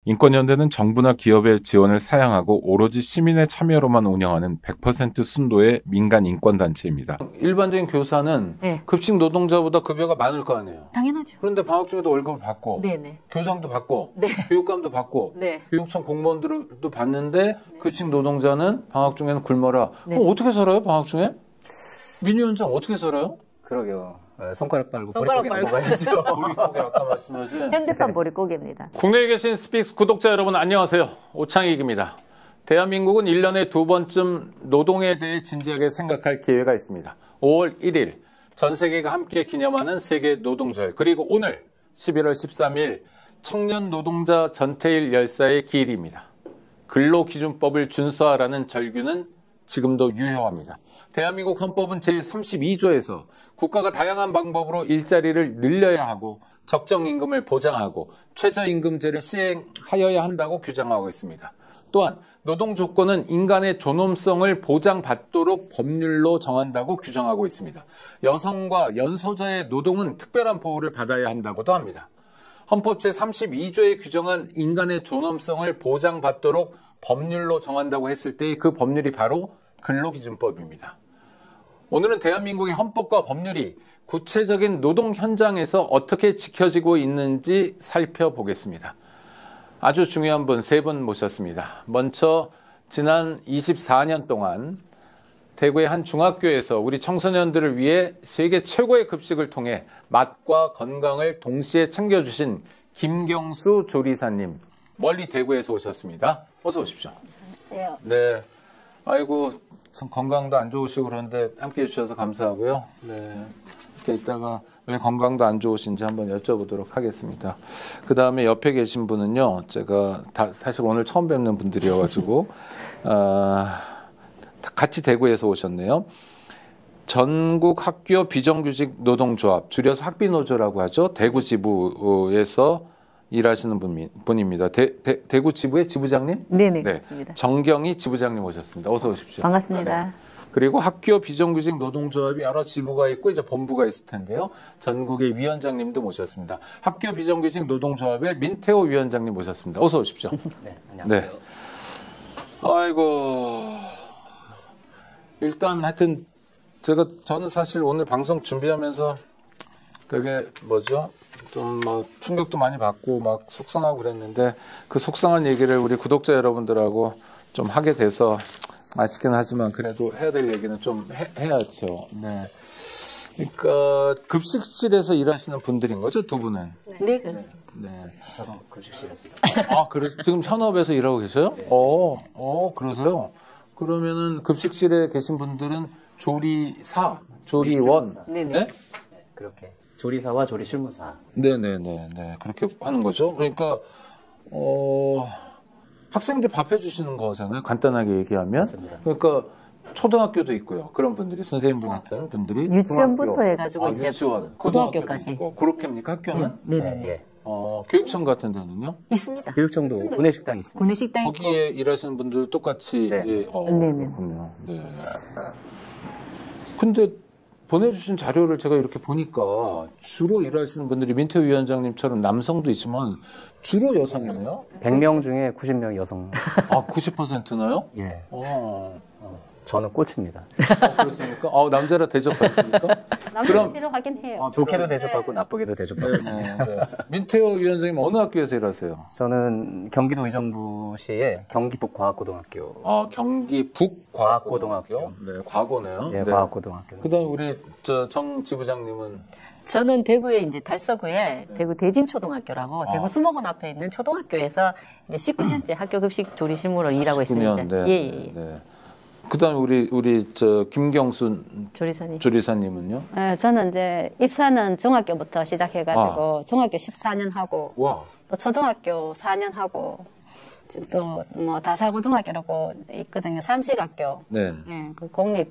인권연대는 정부나 기업의 지원을 사양하고 오로지 시민의 참여로만 운영하는 100% 순도의 민간 인권단체입니다. 일반적인 교사는 네. 급식 노동자보다 급여가 많을 거 아니에요. 당연하죠. 그런데 방학 중에도 월급을 받고 네네. 교장도 받고 네. 교육감도 받고 네. 교육청 공무원들도 받는데 급식 노동자는 방학 중에는 굶어라. 네. 그럼 어떻게 살아요, 방학 중에? 민 위원장 어떻게 살아요? 그러게요. 손가락 빨고 손가락 머리 빨고. 먹어야죠. 보릿고개 아까 말씀하신 현대판 보릿고개입니다. 국내에 계신 스픽스 구독자 여러분 안녕하세요. 오창익입니다. 대한민국은 1년에 2번쯤 노동에 대해 진지하게 생각할 기회가 있습니다. 5월 1일 전 세계가 함께 기념하는 세계 노동절, 그리고 오늘 11월 13일 청년 노동자 전태일 열사의 기일입니다. 근로기준법을 준수하라는 절규는 지금도 유효합니다. 대한민국 헌법은 제32조에서 국가가 다양한 방법으로 일자리를 늘려야 하고 적정임금을 보장하고 최저임금제를 시행하여야 한다고 규정하고 있습니다. 또한 노동조건은 인간의 존엄성을 보장받도록 법률로 정한다고 규정하고 있습니다. 여성과 연소자의 노동은 특별한 보호를 받아야 한다고도 합니다. 헌법 제32조에 규정한 인간의 존엄성을 보장받도록 법률로 정한다고 했을 때 그 법률이 바로 근로기준법입니다. 오늘은 대한민국의 헌법과 법률이 구체적인 노동 현장에서 어떻게 지켜지고 있는지 살펴보겠습니다. 아주 중요한 분 세 분 모셨습니다. 먼저 지난 24년 동안 대구의 한 중학교에서 우리 청소년들을 위해 세계 최고의 급식을 통해 맛과 건강을 동시에 챙겨주신 김경수 조리사님, 멀리 대구에서 오셨습니다. 어서 오십시오. 네. 아이고, 건강도 안 좋으시고 그런데 함께 해주셔서 감사하고요. 네. 이렇게 이따가 왜 건강도 안 좋으신지 한번 여쭤보도록 하겠습니다. 그 다음에 옆에 계신 분은요, 제가 사실 오늘 처음 뵙는 분들이어가지고, 같이 대구에서 오셨네요. 전국 학교 비정규직 노동조합, 줄여서 학비노조라고 하죠. 대구 지부에서 일하시는 분입니다. 대구 지부의 지부장님? 네네, 네. 그렇습니다. 정경희 지부장님 오셨습니다. 어서 오십시오. 반갑습니다. 네. 그리고 학교 비정규직 노동조합이 여러 지부가 있고 이제 본부가 있을 텐데요. 전국의 위원장님도 모셨습니다. 학교 비정규직 노동조합의 민태호 위원장님 모셨습니다. 어서 오십시오. 네, 안녕하세요. 네. 아이고, 일단 하여튼 저는 사실 오늘 방송 준비하면서 그게 뭐죠? 좀 막 충격도 많이 받고 막 속상하고 그랬는데 그 속상한 얘기를 우리 구독자 여러분들하고 좀 하게 돼서 아쉽긴 하지만 그래도 해야 될 얘기는 좀 해야죠. 네. 그러니까 급식실에서 일하시는 분들인 거죠, 두 분은? 네, 그렇습니다. 네. 저도 급식실에서. 아, 그래 지금 현업에서 일하고 계세요? 네. 그러세요? 그러면은 급식실에 계신 분들은 조리사, 조리원, 네네. 네? 그렇게 조리사와 조리실무사. 네네네. 그렇게 하는 거죠. 그러니까, 학생들 밥 해주시는 거잖아요. 간단하게 얘기하면. 맞습니다. 그러니까, 초등학교도 있고요. 그런 분들이, 선생님들 같은 분들이. 유치원부터 중학교, 해가지고 이제 유치원, 고등학교까지. 그렇게입니까, 학교는? 네네. 예. 교육청 같은 데는요? 있습니다. 교육청도 구내식당이 있습니다. 구내식당 있고. 거기에 일하시는 분들 똑같이. 네. 예, 네네. 그렇군요. 네. 근데, 보내주신 자료를 제가 이렇게 보니까 주로 일하시는 분들이 민태호 위원장님처럼 남성도 있지만 주로 여성이네요? 100명 중에 90명 여성. 아, 90%나요? 예. 저는 꽃입니다. 그렇습니까? 남자라 대접받습니까? 남자 필요하긴 해요. 좋게도 대접받고 나쁘게도 대접받고 있습니다. 네. 민태호 위원장님 어느 학교에서 일하세요? 저는 경기도 의정부시의 경기북과학고등학교. 경기 북과학고등학교? 네, 과거네요. 예, 네. 과학고등학교. 그다음 우리 정 지부장님은 저는 대구에 이제 달서구에 대구 대진초등학교라고 대구 수목원 앞에 있는 초등학교에서 이제 19년째 학교 급식 조리실무로 일하고 19년, 있습니다. 네. 예. 네. 그다음 우리 김경순 조리사님. 조리사님은요? 네, 저는 이제 입사는 중학교부터 시작해가지고 중학교 14년 하고 와. 또 초등학교 4년 하고 지금 또 뭐 다사고등학교라고 있거든요. 삼식학교. 네. 예, 그 공립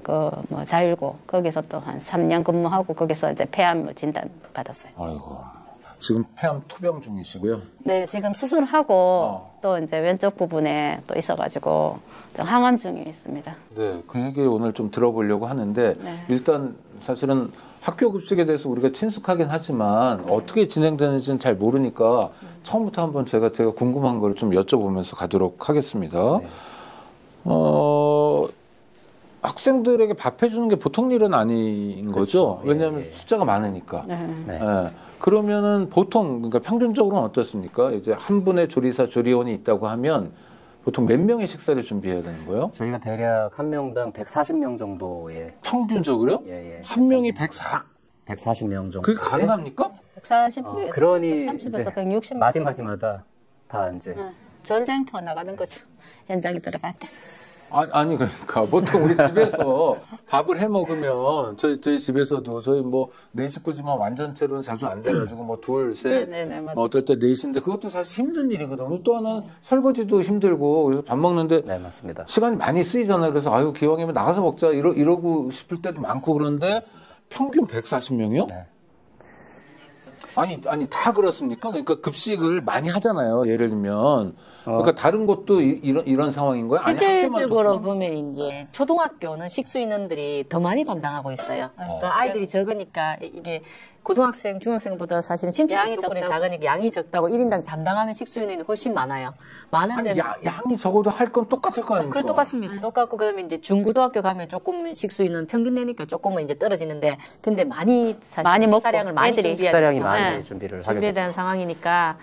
그 뭐 자율고 거기서 또 한 3년 근무하고 거기서 이제 폐암을 진단 받았어요. 아이고. 지금 폐암 투병 중이시고요. 네, 지금 수술하고 또 이제 왼쪽 부분에 또 있어가지고 좀 항암 중에 있습니다. 네, 그 얘기 오늘 좀 들어보려고 하는데 네. 일단 사실은 학교 급식에 대해서 우리가 친숙하긴 하지만 어떻게 진행되는지는 잘 모르니까 처음부터 한번 제가 궁금한 걸 좀 여쭤보면서 가도록 하겠습니다. 네. 학생들에게 밥 해주는 게 보통 일은 아닌 거죠. 그렇죠. 왜냐하면 예, 예. 숫자가 많으니까. 네. 예. 그러면은 보통 그러니까 평균적으로는 어떻습니까? 이제 한 분의 조리사 조리원이 있다고 하면 보통 몇 명의 식사를 준비해야 되는 거예요? 저희가 대략 한 명당 140명 정도의 평균적으로요? 예, 예. 한 명이 140명 정도. 그게 가능합니까? 140에서 그러니 130에서 160. 마디마디마다 다 이제 전쟁터 나가는 거죠. 현장에 들어갈 때. 아니 그러니까 보통 우리 집에서 밥을 해 먹으면 저희 집에서도 저희 뭐 네 식구지만 완전체로는 자주 안 돼가지고 뭐 둘, 셋, 네네, 맞아요. 뭐 어떨 때 넷인데 그것도 사실 힘든 일이거든요. 또 하나는 설거지도 힘들고 그래서 밥 먹는데 네, 맞습니다. 시간이 많이 쓰이잖아요. 그래서 아유 기왕이면 나가서 먹자 이러고 싶을 때도 많고 그런데 평균 140명이요? 네. 아니 다 그렇습니까? 그러니까 급식을 많이 하잖아요. 예를 들면 그러니까 다른 곳도 이런 상황인 거예요? 아니, 학교만 실질적으로 그렇구나? 보면 이제 초등학교는 식수 인원들이 더 많이 담당하고 있어요. 그러니까 아이들이 적으니까 이게 고등학생, 중학생보다 사실은 신체 양이 조건이 적다고. 작으니까 양이 적다고 1인당 담당하는 식수 인원이 훨씬 많아요. 아니 많은데 양이 적어도 할 건 똑같을 거 아닙니까? 그래 똑같습니다. 똑같고 그다음에 이제 중고등학교 가면 조금 식수 인원 평균 내니까 조금은 이제 떨어지는데 근데 많이 사실 많이 먹고 식사량을 많이 애들이 준비해야 식사량이 되니까. 많이 네. 준비를 하게 준비에 되죠. 대한 상황이니까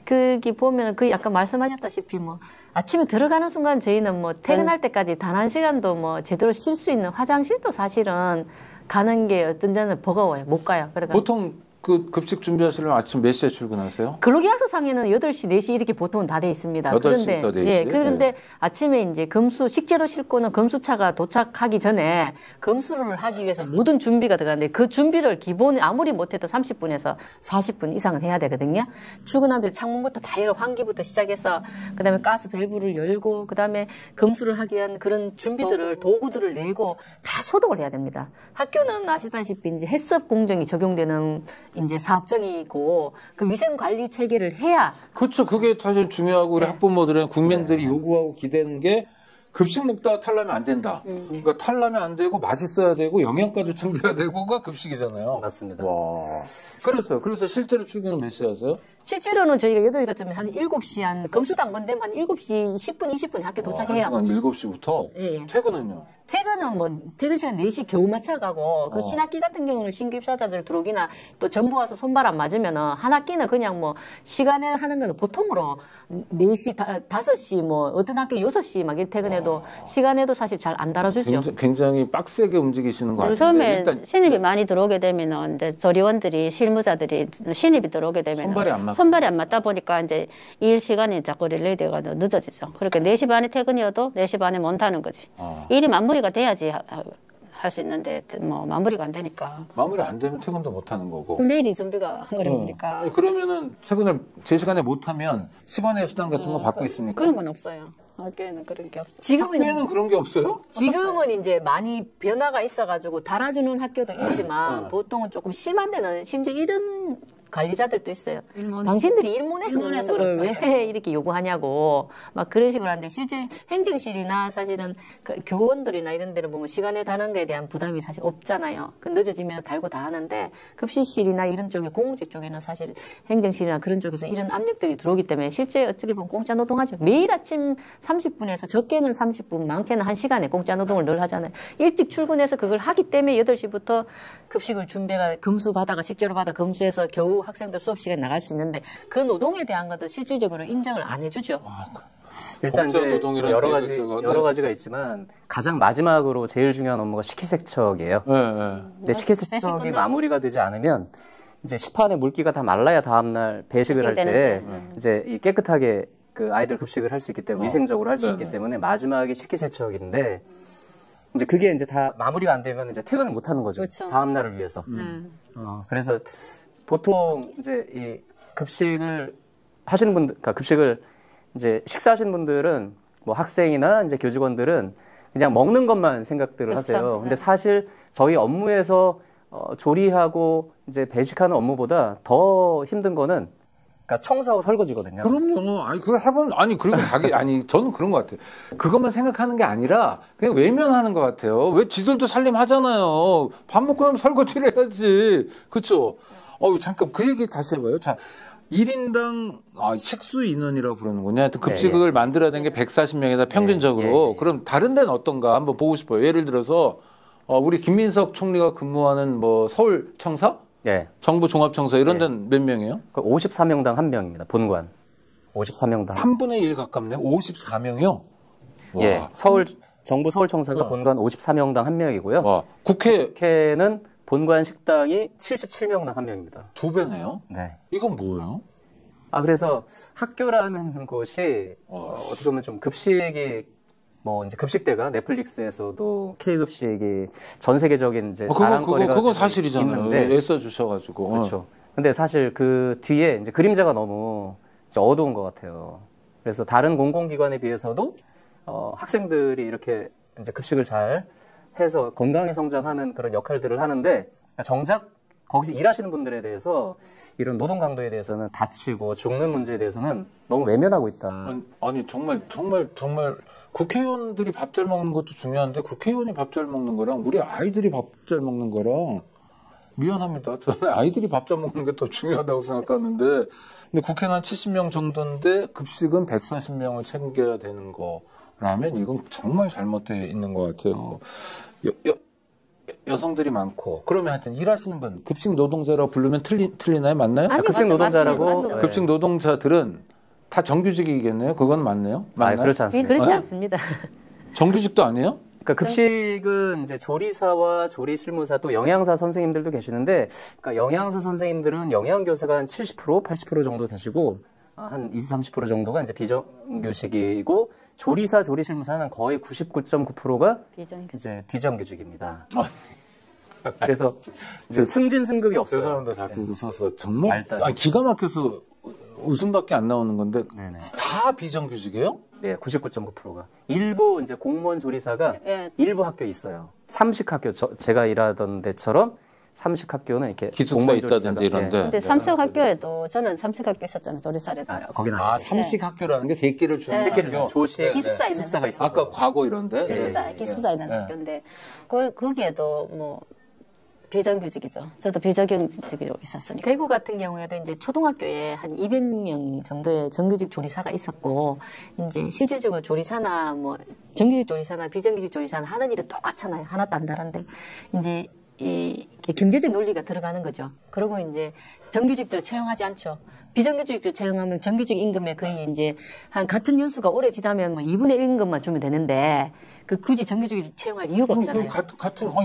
그게 보면 그 약간 말씀하셨다시피 뭐 아침에 들어가는 순간 저희는 뭐 퇴근할 때까지 단 한 시간도 뭐 제대로 쉴 수 있는 화장실도 사실은 가는 게 어떤 데는 버거워요. 못 가요. 그러니까 보통 그 급식 준비하시려면 아침 몇 시에 출근하세요? 근로계약서상에는 8시, 4시 이렇게 보통은 다 돼 있습니다. 8시부터 4시? 예, 그런데 네. 아침에 이제 식재료 싣고는 금수차가 도착하기 전에 금수를 하기 위해서 모든 준비가 들어가는데 그 준비를 기본 아무리 못해도 30분에서 40분 이상은 해야 되거든요. 출근하는데 창문부터 다 열고 환기부터 시작해서 그다음에 가스 밸브를 열고 그다음에 금수를 하기 위한 그런 준비들을 도구들을 내고 다 소독을 해야 됩니다. 학교는 아시다시피 이제 해썹 공정이 적용되는 이제 사업장이고 그 위생 관리 체계를 해야 그렇죠. 그게 사실 중요하고 우리 학부모들은 국민들이 요구하고 기대는 게 급식 먹다가 탈라면 안 된다. 그러니까 탈라면 안 되고 맛있어야 되고 영양가도 챙겨야 되고가 급식이잖아요. 맞습니다. 와. 그래서 실제로 출근은 몇 시에 하세요? 실제로는 저희가 8시 같으면 한 7시 한 금수당 되면 한 7시 10분, 20분 학교 도착해요. 한 시간 7시부터 예. 퇴근은요? 퇴근은 뭐 퇴근 시간 4시 겨우 맞춰가고 그 신학기 같은 경우는 신규 입사자들 들어오기나 또 전부 와서 손발 안 맞으면은 한 학기는 그냥 뭐 시간에 하는 거는 보통으로 4시, 5시 뭐 어떤 학교 6시 막 이렇게 퇴근해도 시간에도 사실 잘 안 달아주죠. 굉장히 빡세게 움직이시는 것 같은데 처음에 일단 신입이 많이 들어오게 되면은 이제 조리원들이 실무자들이 신입이 들어오게 되면 손발이 안 맞다 보니까 이제 일 시간이 자꾸 릴레이 돼가지고 늦어지죠. 그렇게 4시 반에 퇴근이어도 4시 반에 못 하는 거지. 일이 마무리가 돼야지 할 수 있는데 뭐 마무리가 안 되니까. 마무리 안 되면 퇴근도 못 하는 거고. 그럼 내일이 준비가 어려우니까. 아니, 그러면은 퇴근을 제 시간에 못 하면 시간의 수당 같은 거 받고 있습니까? 그런 건 없어요. 학교에는 그런 게 없어요. 학교에는 그런 게 없어요? 지금은 이제 많이 변화가 있어가지고 달아주는 학교도 있지만 보통은 조금 심한 데는 심지어 이런 관리자들도 있어요. 당신들이 일본에서 먹는 거를 왜 이렇게 요구하냐고 막 그런 식으로 하는데 실제 행정실이나 사실은 그 교원들이나 이런 데를 보면 시간에 다는 거에 대한 부담이 사실 없잖아요. 그 늦어지면 달고 다 하는데 급식실이나 이런 쪽에 공직 쪽에는 사실 행정실이나 그런 쪽에서 이런 압력들이 들어오기 때문에 실제 어떻게 보면 공짜 노동하죠. 매일 아침 30분에서 적게는 30분, 많게는 1시간에 공짜 노동을 늘 하잖아요. 일찍 출근해서 그걸 하기 때문에 8시부터 급식을 준비가 금수 받아가 식재료 받아 금수해서 겨우 학생들 수업 시간에 나갈 수 있는데 그 노동에 대한 것도 실질적으로 인정을 안 해주죠. 일단 이제 여러 가지가 있지만 가장 마지막으로 제일 중요한 업무가 식기세척이에요. 근데 식기세척이 마무리가 되지 않으면 이제 식판에 물기가 다 말라야 다음날 배식을 할 때 이제 이 깨끗하게 그 아이들 급식을 할 수 있기 때문에 위생적으로 할 수 있기 때문에 마지막에 식기세척인데 이제 그게 이제 다 마무리가 안 되면 이제 퇴근을 못 하는 거죠. 그렇죠. 다음 날을 위해서. 그래서 보통 이제 이 급식을 하시는 분들, 그러니까 급식을 이제 식사하시는 분들은 뭐 학생이나 이제 교직원들은 그냥 먹는 것만 생각들을 하세요. 근데 사실 저희 업무에서 조리하고 이제 배식하는 업무보다 더 힘든 거는 그러니까 청소하고 설거지거든요. 그럼요. 아니 그거 해보면 아니 그리고 자기 아니 저는 그런 것 같아요. 그것만 생각하는 게 아니라 그냥 외면하는 것 같아요. 왜 지들도 살림하잖아요. 밥 먹고 나면 설거지를 해야지. 그렇죠? 잠깐 그 얘기 다시 해봐요. 자. 1인당 식수 인원이라고 부르는군요. 하여튼 급식을 만들어야 되는 게 140명이다 평균적으로. 그럼 다른 데는 어떤가 한번 보고 싶어요. 예를 들어서 우리 김민석 총리가 근무하는 뭐 서울청사? 정부 종합청사 이런 데는 몇 명이에요? 54명당 1명입니다. 본관. 54명당. 3분의 1 가깝네요. 54명이요? 예. 정부 서울청사가 본관 54명당 1명이고요. 와. 국회는 본관 식당이 77명당 1명입니다. 2배네요? 네. 이건 뭐예요? 그래서 학교라는 곳이 어떻게 보면 좀 급식이 뭐 이제 급식대가 넷플릭스에서도 K급식이 전 세계적인 이제 자랑거리가 그건 사실이잖아요. 있는데 애써 주셔가지고. 그렇죠. 근데 사실 그 뒤에 이제 그림자가 너무 이제 어두운 것 같아요. 그래서 다른 공공기관에 비해서도 학생들이 이렇게 이제 급식을 잘 해서 건강히 성장하는 그런 역할들을 하는데 정작 거기서 일하시는 분들에 대해서 이런 노동 강도에 대해서는 다치고 죽는 문제에 대해서는 너무 외면하고 있다. 아니 정말 국회의원들이 밥 잘 먹는 것도 중요한데 국회의원이 밥 잘 먹는 거랑 우리 아이들이 밥 잘 먹는 거랑 미안합니다. 저는 아이들이 밥 잘 먹는 게 더 중요하다고 생각하는데 근데 국회는 한 70명 정도인데 급식은 140명을 챙겨야 되는 거라면 이건 정말 잘못되어 있는 것 같아요. 여성들이 많고 그러면 하여튼 일하시는 분 급식 노동자라고 부르면 틀리나요? 맞나요? 아니, 급식 노동자라고 급식 노동자들은 다 정규직이겠네요. 그건 맞네요. 맞나요? 그렇지 않습니다. 그렇지 않습니다. 정규직도 아니에요? 그러니까 급식은 이제 조리사와 조리실무사 또 영양사 선생님들도 계시는데, 그러니까 영양사 선생님들은 영양교사가 한 70%, 80% 정도 되시고 한 20, 30% 정도가 이제 비정규직이고 조리사, 조리실무사는 거의 99.9%가 이제 비정규직입니다. 그래서 그 승진 승급이 없어요. 죄송합니다. 자꾸 웃어서 정말 기가 막혀서 웃음밖에 안 나오는 건데 다 비정규직이에요? 네, 99.9%가. 일부 이제 공무원 조리사가 일부 학교에 있어요. 삼식학교 제가 일하던 데처럼 삼식학교는 이렇게 기숙사 있다든지 이런데. 근데 삼식학교에도 저는 삼식학교 있었잖아요. 조리사에도. 거기는 삼식학교라는 게 세끼를 주는 학교. 조식 기숙사 있는 기숙사가 있어요. 아까 과거 이런데. 기숙사 있는 학교인데 거기에도 뭐 비정규직이죠. 저도 비정규직으로 있었으니까. 대구 같은 경우에도 이제 초등학교에 한 200명 정도의 정규직 조리사가 있었고, 이제 실질적으로 조리사나 뭐, 정규직 조리사나 비정규직 조리사나 하는 일은 똑같잖아요. 하나도 안 다른데, 이제 이 경제적 논리가 들어가는 거죠. 그리고 이제 정규직들을 채용하지 않죠. 비정규직들 채용하면 정규직 임금에 거의 이제 한 같은 연수가 오래 지나면 뭐 2분의 1 임금만 주면 되는데, 굳이 정규직 채용할 이유가 없잖아요.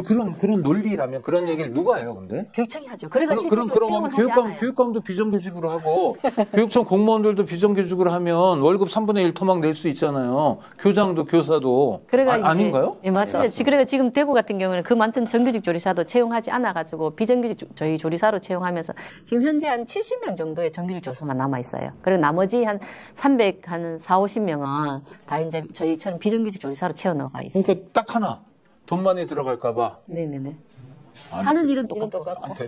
그런 논리라면 그런 얘기를 누가 해요, 근데? 교육청이 하죠. 그러니까 그럼 교육감도 비정규직으로 하고 교육청 공무원들도 비정규직으로 하면 월급 3분의 1 토막 낼 수 있잖아요. 교장도 교사도. 아닌가요? 예, 맞습니다. 그래서 지금 대구 같은 경우는 그 많던 정규직 조리사도 채용하지 않아가지고 비정규직 저희 조리사로 채용하면서 지금 현재 한 70명 정도의 정규직 조리사만 남아 있어요. 그리고 나머지 한 4, 50명은 다 이제 저희처럼 비정규직 조리사로 채워넣어. 그러니까 딱 하나 돈 많이 들어갈까봐. 네네네. 하는 일은 똑같고.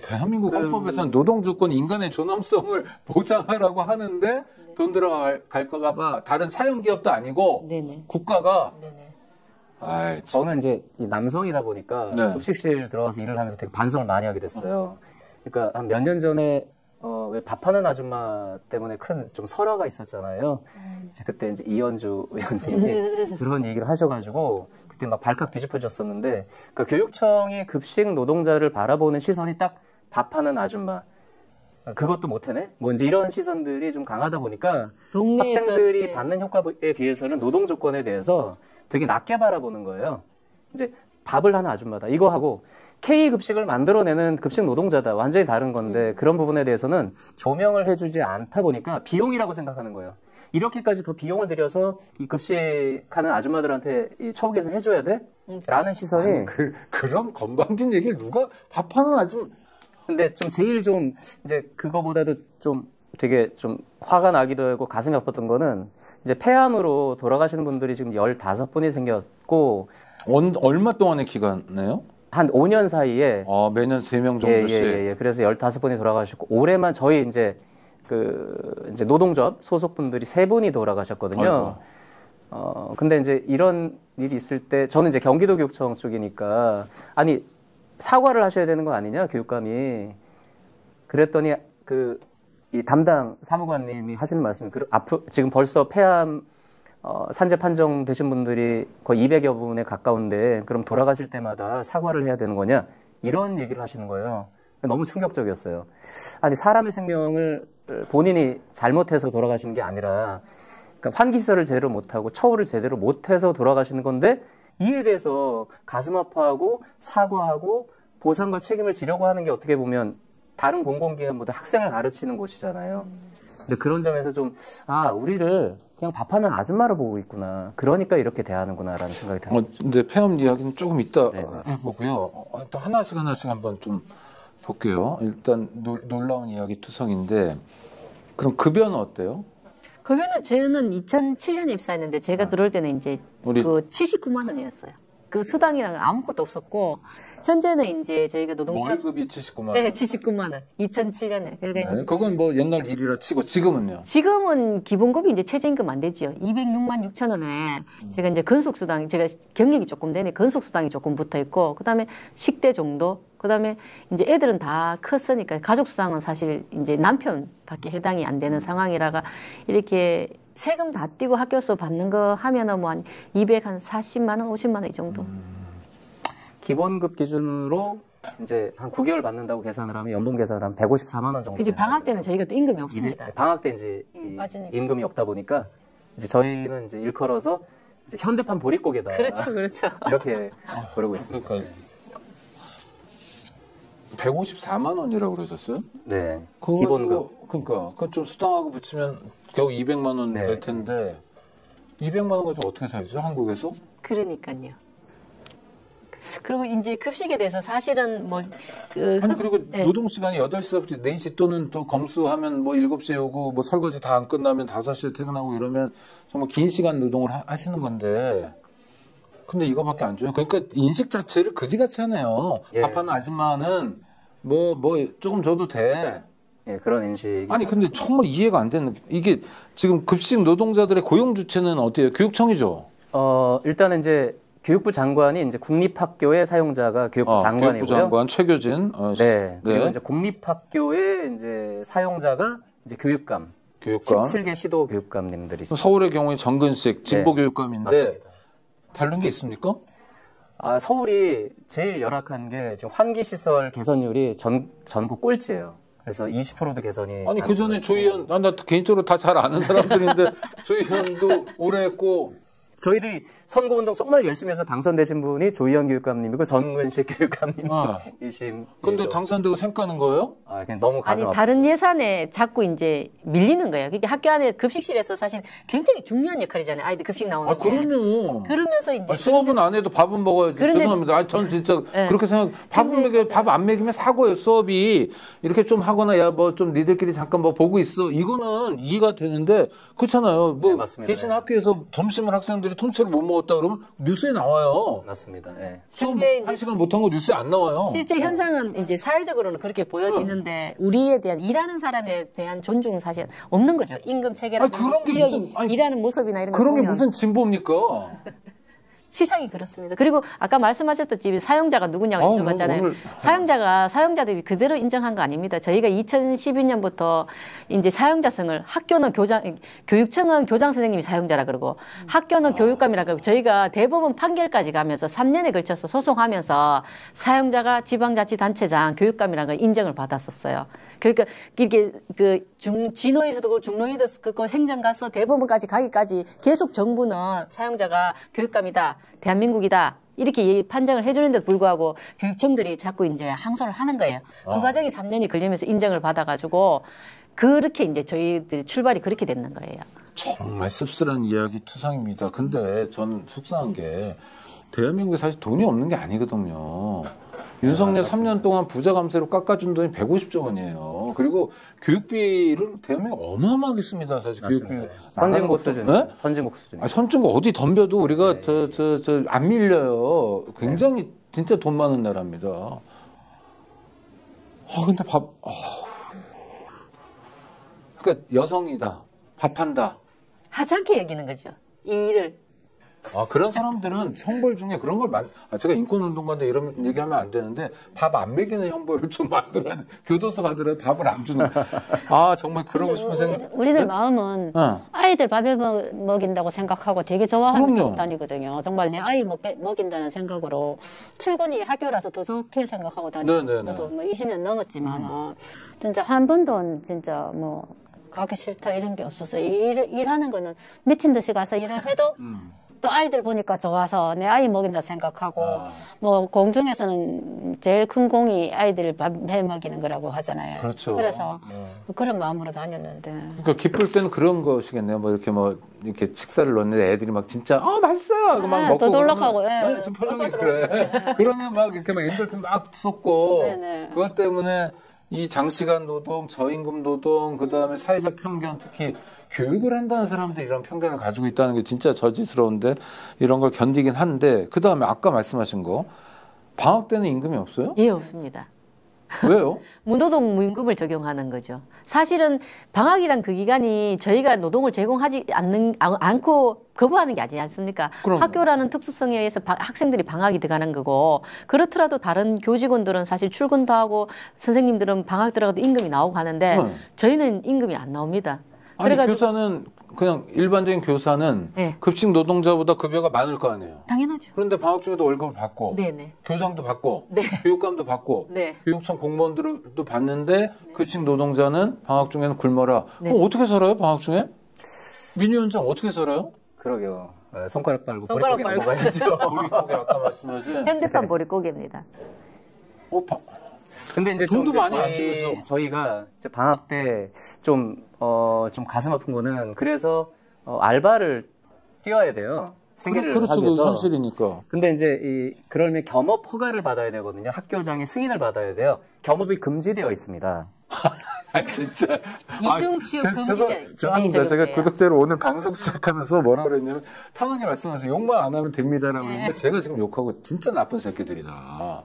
대한민국 헌법에서는 노동조건 인간의 존엄성을 보장하라고 하는데 돈 들어갈까봐 다른 사용기업도 아니고 국가가. 저는 이제 남성이다 보니까 급식실 들어가서 일을 하면서 되게 반성을 많이 하게 됐어요. 그러니까 한 몇 년 전에 왜 밥하는 아줌마 때문에 큰 좀 설화가 있었잖아요. 그때 이제 이현주 의원님이 그런 얘기를 하셔가지고 그때 막 발칵 뒤집어졌었는데, 그러니까 교육청이 급식 노동자를 바라보는 시선이 딱 밥하는 아줌마. 그것도 못하네? 뭐 이제 이런 시선들이 좀 강하다 보니까 학생들이 받는 효과에 비해서는 노동 조건에 대해서 되게 낮게 바라보는 거예요. 이제 밥을 하는 아줌마다. 이거 하고 K급식을 만들어내는 급식 노동자다. 완전히 다른 건데 그런 부분에 대해서는 조명을 해주지 않다 보니까 비용이라고 생각하는 거예요. 이렇게까지 더 비용을 들여서 이 급식하는 아줌마들한테 이 처우 개선 해줘야 돼? 라는 시선이. 그런 건방진 얘기를 누가 밥하는 아줌마. 근데 제일 이제 그거보다도 되게 화가 나기도 하고 가슴이 아팠던 거는 이제 폐암으로 돌아가시는 분들이 지금 15분이 생겼고. 얼마 동안의 기간이에요? 한 5년 사이에. 매년 3명 정도씩. 그래서 15분이 돌아가셨고, 올해만 저희 이제 이제 노동조합 소속분들이 3분이 돌아가셨거든요. 근데 이제 이런 일이 있을 때 저는 이제 경기도교육청 쪽이니까 아니 사과를 하셔야 되는 거 아니냐 교육감이. 그랬더니 이 담당 사무관님이 하시는 말씀이 지금 벌써 폐암 산재 판정되신 분들이 거의 200여 분에 가까운데 그럼 돌아가실 때마다 사과를 해야 되는 거냐 이런 얘기를 하시는 거예요. 너무 충격적이었어요. 아니 사람의 생명을 본인이 잘못해서 돌아가시는 게 아니라 그러니까 환기시설을 제대로 못하고 처우를 제대로 못해서 돌아가시는 건데 이에 대해서 가슴 아파하고 사과하고 보상과 책임을 지려고 하는 게 어떻게 보면 다른 공공기관보다 학생을 가르치는 곳이잖아요. 근데 그런 점에서 좀 우리를 그냥 밥하는 아줌마로 보고 있구나. 그러니까 이렇게 대하는구나라는 생각이 듭니다. 근데 폐암 이야기는 조금 이따 해보고요. 일단 하나씩 한번 좀 볼게요. 일단 놀라운 이야기 투성인데 그럼 급여는 어때요? 급여는 저는 2007년에 입사했는데 제가 들어올 때는 이제 그 79만 원이었어요. 그 수당이랑 아무것도 없었고 현재는 이제 저희가 월급이 79만 원. 네, 79만 원. 2007년에. 네, 그건 뭐 옛날 일이라 치고 지금은요? 지금은 기본급이 이제 최저임금 안 되지요. 206만 6천 원에 제가 이제 건속수당, 제가 경력이 조금 되네. 건속수당이 조금 붙어 있고, 그 다음에 식대 정도, 그 다음에 이제 애들은 다 컸으니까 가족수당은 사실 이제 남편밖에 해당이 안 되는 상황이라가 이렇게 세금 다 떼고 학교수 받는 거 하면은 뭐 한 240만 원, 50만 원 이 정도. 기본급 기준으로 이제 한 9개월 받는다고 계산을 하면 연봉 계산을 하면 154만 원 정도. 그치, 방학 때는 저희가 또 임금이 없습니다. 방학 때 이제 임금이 없다 보니까 이제 저희는 이제 일컬어서 이제 현대판 보릿고개다. 그렇죠. 이렇게 부르고 있습니다. 그러니까 154만 원이라고 그러셨어요? 네. 기본급. 그러니까 그건 좀 수당하고 붙이면 겨우 200만 원 될 텐데 200만 원 가지고 어떻게 살죠? 한국에서? 그러니까요. 그리고 이제 급식에 대해서 사실은 뭐 그리고 노동 시간이 8시부터 4시 또는 또 검수하면 뭐 7시에 오고 뭐 설거지 다 안 끝나면 5시에 퇴근하고 이러면 정말 긴 시간 노동을 하시는 건데 근데 이거밖에 안 줘요. 그러니까 인식 자체를 그지같이 하네요. 밥하는 아줌마는 뭐 조금 줘도 돼. 그런 인식. 아니 근데 정말 이해가 안 되는 이게 지금 급식 노동자들의 고용 주체는 어때요? 교육청이죠. 일단은 이제 교육부 장관이 이제 국립학교의 사용자가 교육부 장관이고요. 교육부 장관 최교진. 그리고 이제 공립학교의 이제 사용자가 이제 교육감. 17개 시도 교육감님들이시죠. 서울의 경우에 정근식 진보 교육감인데 맞습니다. 다른 게 있습니까? 서울이 제일 열악한 게 지금 환기시설 개선율이 전국 꼴찌예요. 그래서 20%도 개선이. 아니 그 전에 조희연, 나 개인적으로 다 잘 아는 사람들인데 조희연도 오래 했고. 저희들이 선거운동 정말 열심히 해서 당선되신 분이 조희연 교육감님이고 정근식 교육감님이신. 근데 당선되고 생각하는 거예요? 그냥 너무 가슴 아프고. 다른 예산에 자꾸 이제 밀리는 거예요. 그러니까 학교 안에 급식실에서 사실 굉장히 중요한 역할이잖아요. 아이들 급식 나오는 게. 그럼요. 그러면서 이제 수업은 안 해도 밥은 먹어야지. 죄송합니다. 전 진짜 그렇게 생각. 밥 안 먹이면 사고예요. 수업이 이렇게 좀 하거나 야 뭐 좀 니들끼리 잠깐 뭐 보고 있어. 이거는 이해가 되는데 그렇잖아요. 뭐 맞습니다. 대신 학교에서 점심을 학생들이 통째로 못 먹었다 그러면 뉴스에 나와요. 맞습니다. 수업 1시간 못한 거 뉴스에 안 나와요. 실제 현상은 이제 사회적으로는 그렇게 보여지는데 우리에 대한 일하는 사람에 대한 존중은 사실 없는 거죠. 임금 체계라든지 그런 게 무슨 일하는 모습이나 이런 거 그런 게 보면. 무슨 진보입니까? 시상이 그렇습니다. 그리고 아까 말씀하셨듯이 사용자가 누구냐고 여쭤봤잖아요. 사용자들이 그대로 인정한 거 아닙니다. 저희가 2012년부터 이제 사용자성을 교육청은 교장 선생님이 사용자라 그러고 학교는 교육감이라 그러고 저희가 대법원 판결까지 가면서 3년에 걸쳐서 소송하면서 사용자가 지방자치단체장 교육감이라는 걸 인정을 받았었어요. 그러니까 이게 진호에서도 그렇고 중노에도 그렇고 행정 가서 대법원까지 가기까지 계속 정부는 사용자가 교육감이다, 대한민국이다 이렇게 판정을 해주는데도 불구하고 교육청들이 자꾸 이제 항소를 하는 거예요. 그 과정이 3년이 걸리면서 인정을 받아가지고 그렇게 이제 저희들이 출발이 그렇게 됐는 거예요. 정말 씁쓸한 이야기 투성입니다. 근데 전 속상한 게 대한민국에 사실 돈이 없는 게 아니거든요. 윤석열 3년 동안 부자 감세로 깎아준 돈이 150조 원이에요. 그리고 교육비를 대한민국 어마어마하게 씁니다. 사실 교육비. 선진국 수준. 선진국 수준. 선진국 어디 덤벼도 우리가 안 밀려요. 굉장히 진짜 돈 많은 나라입니다. 근데 그러니까 여성이다, 밥한다. 하지 않게 여기는 거죠. 이 일을. 그런 사람들은 형벌 중에 그런 걸 제가 인권운동가인데 이런 얘기하면 안 되는데 밥 안 먹이는 형벌을 좀 만들어야 돼. 교도소 가더라도 밥을 안 주는. 정말 그러고 싶은 생각. 우리들 마음은 아이들 밥을 먹인다고 생각하고 되게 좋아하는 사람들이거든요. 정말 내 아이 먹인다는 생각으로 출근이 학교라서 더 좋게 생각하고 다니고 저도 뭐 20년 넘었지만 진짜 한 번도 진짜 뭐 가기 싫다 이런 게 없었어요. 일하는 거는 미친 듯이 가서 일을 해도 또 아이들 보니까 좋아서 내 아이 먹인다 생각하고 뭐 공중에서는 제일 큰 공이 아이들 밥 해 먹이는 거라고 하잖아요. 그렇죠. 그래서 그런 마음으로 다녔는데. 그러니까 기쁠 때는 그런 것이겠네요. 뭐 이렇게 식사를 넣는데 애들이 막 진짜 맛있어요. 막 먹고 더 놀락하고. 좀 표정이 그래. 그러면 막 이렇게 막 엔돌핀 막 쏟고 그것 때문에 이 장시간 노동, 저임금 노동, 그다음에 사회적 편견, 특히 교육을 한다는 사람들이 이런 편견을 가지고 있다는 게 진짜 저지스러운데 이런 걸 견디긴 한데 그다음에 아까 말씀하신 거 방학 때는 임금이 없어요? 예, 없습니다. 왜요? 무노동 무임금을 적용하는 거죠. 사실은 방학이란 그 기간이 저희가 노동을 제공하지 않고 거부하는 게 아니지 않습니까? 그럼요. 학교라는 특수성에 의해서 학생들이 방학이 들어가는 거고 그렇더라도 다른 교직원들은 사실 출근도 하고 선생님들은 방학 들어가도 임금이 나오고 하는데 저희는 임금이 안 나옵니다. 그래가지고 교사는 그냥 일반적인 교사는 급식 노동자보다 급여가 많을 거 아니에요. 당연하죠. 그런데 방학 중에도 월급을 받고 교장도 받고 교육감도 받고 교육청 공무원들도 받는데 급식 노동자는 방학 중에는 굶어라. 어떻게 살아요 방학 중에? 민위원장 어떻게 살아요? 그러게요. 손가락 빨고 보릿고개 먹어야죠. 보릿고개 아까 말씀하신 현대판 보릿고개입니다. 근데 이제 돈도 많이 안 들여서 저희가 이제 방학 때 좀 가슴 아픈 거는 그래서 알바를 뛰어야 돼요. 생계를 하기 위해서. 현실이니까. 근데 이제 그러면 겸업 허가를 받아야 되거든요. 학교장의 승인을 받아야 돼요. 겸업이 금지되어 있습니다. 진짜. 이중 취업 금지. 죄송합니다. 제가 구독자로 오늘 방송 시작하면서 뭐라 그랬냐면 편하게 말씀하세요. 욕만 안 하면 됩니다라고 했는데 제가 지금 욕하고 진짜 나쁜 새끼들이다.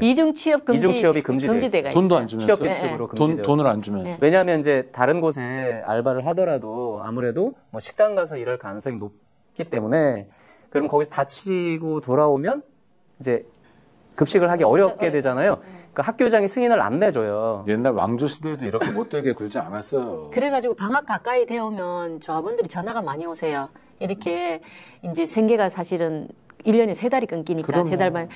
이중 취업 금지. 이중 취업이 금지돼요. 돈도 안 주면 취업 규칙으로 금지돼요. 돈을 안 주면. 왜냐하면 이제 다른 곳에 알바를 하더라도 아무래도 뭐 식당 가서 일할 가능성이 높기 때문에 그럼 거기서 다치고 돌아오면 이제 급식을 하기 어렵게 되잖아요. 그러니까 학교장이 승인을 안 내줘요. 옛날 왕조 시대에도 이렇게 못되게 굴지 않았어요. 그래가지고 방학 가까이 되어오면 조합원들이 전화가 많이 오세요. 이렇게 이제 생계가 사실은 1년에 3달이 끊기니까 3달만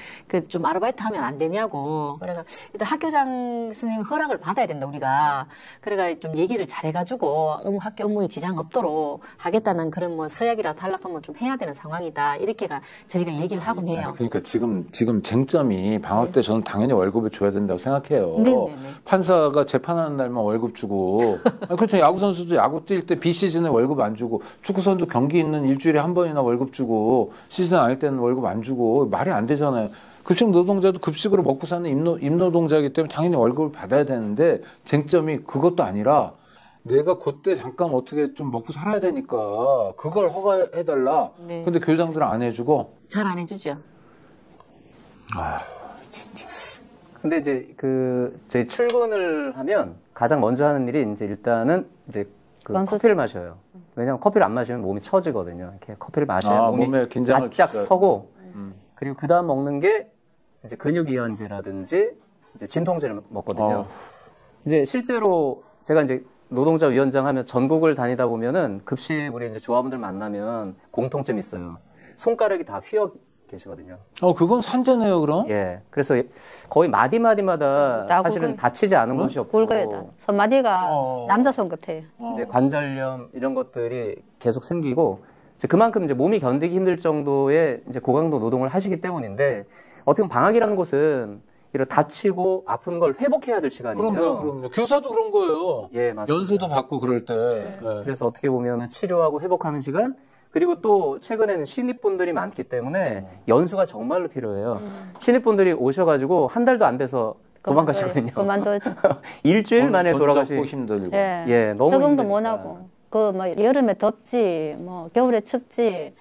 좀 아르바이트 하면 안 되냐고. 그래가 일단 학교장 선생님 허락을 받아야 된다 우리가. 그래가 좀 얘기를 잘해가지고 학교 업무에 지장 없도록 하겠다는 그런 뭐 서약이라도 하려면 좀 해야 되는 상황이다. 이렇게가 저희가 얘기를 하곤 해요. 그러니까 지금 쟁점이 방학 때 저는 당연히 월급을 줘야 된다고 생각해요. 네네네. 판사가 재판하는 날만 월급 주고. 그렇죠. 야구 선수도 야구 뛸 때 비시즌에 월급 안 주고 축구 선수 경기 있는 일주일에 한 번이나 월급 주고 시즌 아닐 때는 월급 안 주고 말이 안 되잖아요. 급식 노동자도 급식으로 먹고 사는 임노동자이기 때문에 당연히 월급을 받아야 되는데 쟁점이 그것도 아니라 내가 그때 잠깐 어떻게 좀 먹고 살아야 되니까 그걸 허가해달라. 근데 교장들은 안 해주고. 잘 안 해주죠. 진짜. 근데 이제 저희 출근을 하면 가장 먼저 하는 일이 이제 일단은 이제 커피를 마셔요. 왜냐면 커피를 안 마시면 몸이 처지거든요. 이렇게 커피를 마셔야 몸에 긴장을 바짝 서고 그리고 그 다음 먹는 게 이제 근육이완제라든지 이제 진통제를 먹거든요. 이제 실제로 제가 이제 노동자 위원장 하면서 전국을 다니다 보면은 급식 우리 이제 조합원들 만나면 공통점이 있어요. 손가락이 다 휘어 계시거든요. 그건 산재네요, 그럼? 예. 그래서 거의 마디마디마다 사실은 다치지 않은 곳이 없고. 굵어요. 손마디가 남자 손 같아요. 이제 관절염 이런 것들이 계속 생기고 이제 그만큼 이제 몸이 견디기 힘들 정도의 이제 고강도 노동을 하시기 때문인데 어떻게 보면 방학이라는 곳은 이런 다치고 아픈 걸 회복해야 될 시간이에요. 그럼요. 교사도 그런 거예요. 예, 맞습니다. 연수도 받고 그럴 때. 네. 그래서 어떻게 보면 치료하고 회복하는 시간 그리고 또 최근에는 신입분들이 많기 때문에 연수가 정말로 필요해요. 신입분들이 오셔가지고 한 달도 안 돼서 도망가시거든요. 그만두죠. 일주일 만에 돌아가시고 힘들고. 예, 너무 적응도 힘드니까. 못 하고. 여름에 덥지, 겨울에 춥지,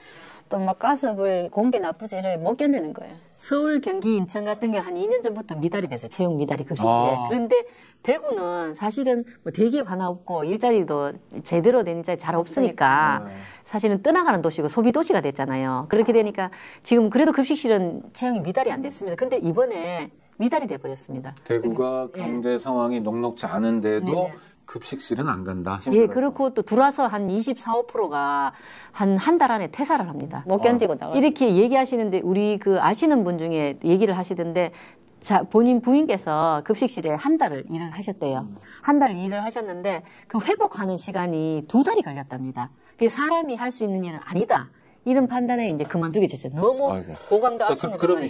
또 막 가스불 공기 나쁘지 이래 못 견디는 거예요. 서울, 경기, 인천 같은 게 한 2년 전부터 미달이 됐어요. 채용 미달이 급식실에. 그런데 대구는 사실은 뭐 대기업 하나 없고 일자리도 제대로 된 일자리 잘 없으니까 사실은 떠나가는 도시고 소비 도시가 됐잖아요. 그렇게 되니까 지금 그래도 급식실은 채용이 미달이 안 됐습니다. 근데 이번에 미달이 돼버렸습니다. 대구가 경제 상황이 녹록지 않은데도 네네. 급식실은 안 간다. 예, 그렇고 또 들어와서 한 24, 5%가 한 달 안에 퇴사를 합니다. 못 견디고 나가. 이렇게 얘기하시는데 우리 그 아시는 분 중에 얘기를 하시던데 자, 본인 부인께서 급식실에 한 달을 일을 하셨대요. 한 달 일을 하셨는데 그 회복하는 시간이 2달이 걸렸답니다. 그게 사람이 할 수 있는 일은 아니다. 이런 판단에 이제 그만두게 됐어요. 너무 고강도 압축이 그러면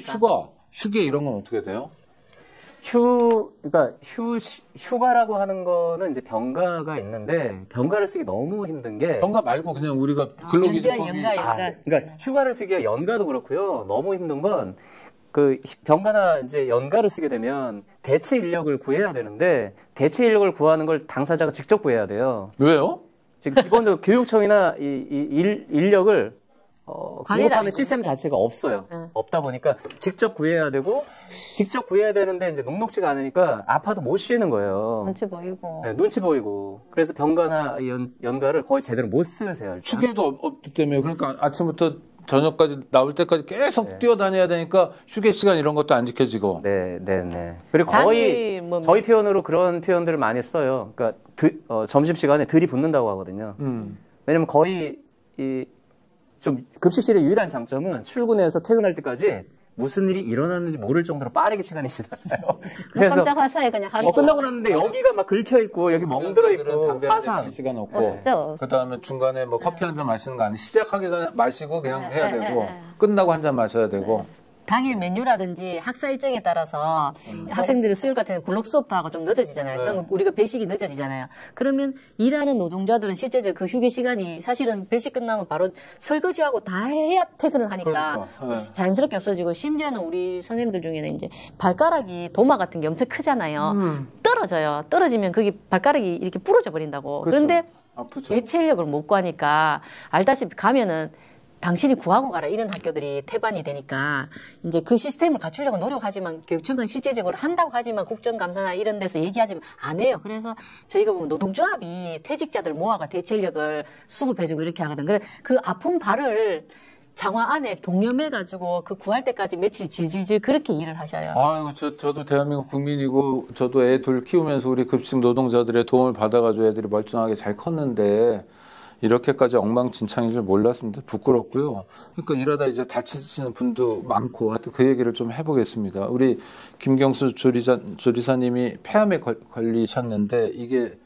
휴게 이런 건 어떻게 돼요? 그러니까 휴가라고 하는 거는 이제 병가가 있는데 병가를 쓰기 너무 힘든 게 병가 말고 그냥 우리가 근로기준법이 연가. 그러니까 휴가를 쓰기가 연가도 그렇고요. 너무 힘든 건 그 병가나 이제 연가를 쓰게 되면 대체 인력을 구해야 되는데 대체 인력을 구하는 걸 당사자가 직접 구해야 돼요. 왜요? 지금 기본적으로 교육청이나 인력을 공급하는 시스템 자체가 없어요. 없다 보니까 직접 구해야 되고 직접 구해야 되는데 이제 녹록지가 않으니까 아파도 못 쉬는 거예요. 눈치 보이고. 네, 눈치 보이고. 그래서 병가나 연가를 거의 제대로 못 쓰세요. 일단. 휴게도 없기 때문에 그러니까 아침부터 저녁까지 나올 때까지 계속 뛰어다녀야 되니까 휴게 시간 이런 것도 안 지켜지고. 네. 그리고 거의 저희 표현으로 그런 표현들을 많이 써요. 그러니까 점심시간에 들이 붙는다고 하거든요. 왜냐면 거의 좀 급식실의 유일한 장점은 출근해서 퇴근할 때까지 무슨 일이 일어났는지 모를 정도로 빠르게 시간이 지나가요. 그래서 깜짝 사이 그냥 하루 끝나고 났는데 여기가 막 긁혀 있고 여기 멍들어 있고 화상 시간 없고 그다음에 중간에 뭐 커피 한 잔 마시는 거 아니고 시작하기 전에 마시고 그냥 해야 되고 끝나고 한 잔 마셔야 되고 당일 메뉴라든지 학사 일정에 따라서 학생들의 수요일 같은 블록 수업도 하고 좀 늦어지잖아요. 그러면 우리가 배식이 늦어지잖아요. 그러면 일하는 노동자들은 실제적으로 그 휴게 시간이 사실은 배식 끝나면 바로 설거지하고 다 해야 퇴근을 하니까 자연스럽게 없어지고 심지어는 우리 선생님들 중에는 이제 발가락이 도마 같은 게 엄청 크잖아요. 떨어져요. 떨어지면 그게 발가락이 이렇게 부러져 버린다고. 그런데 대체 인력을 못 구하니까 알다시피 가면은 당신이 구하고 가라 이런 학교들이 태반이 되니까 이제 그 시스템을 갖추려고 노력하지만 교육청은 실제적으로 한다고 하지만 국정감사나 이런 데서 얘기하지만 안 해요. 그래서 저희가 보면 노동조합이 퇴직자들 모아가 대체인력을 수급해주고 이렇게 하거든. 그래 그 아픈 발을 장화 안에 동염해가지고 그 구할 때까지 며칠 질질질 그렇게 일을 하셔요. 아이고 저도 대한민국 국민이고 저도 애 둘 키우면서 우리 급식 노동자들의 도움을 받아가지고 애들이 멀쩡하게 잘 컸는데. 이렇게까지 엉망진창인 줄 몰랐습니다. 부끄럽고요. 그러니까 일하다 이제 다치시는 분도 많고 하여튼 그 얘기를 좀 해보겠습니다. 우리 김경수 조리사님이 폐암에 걸리셨는데 이게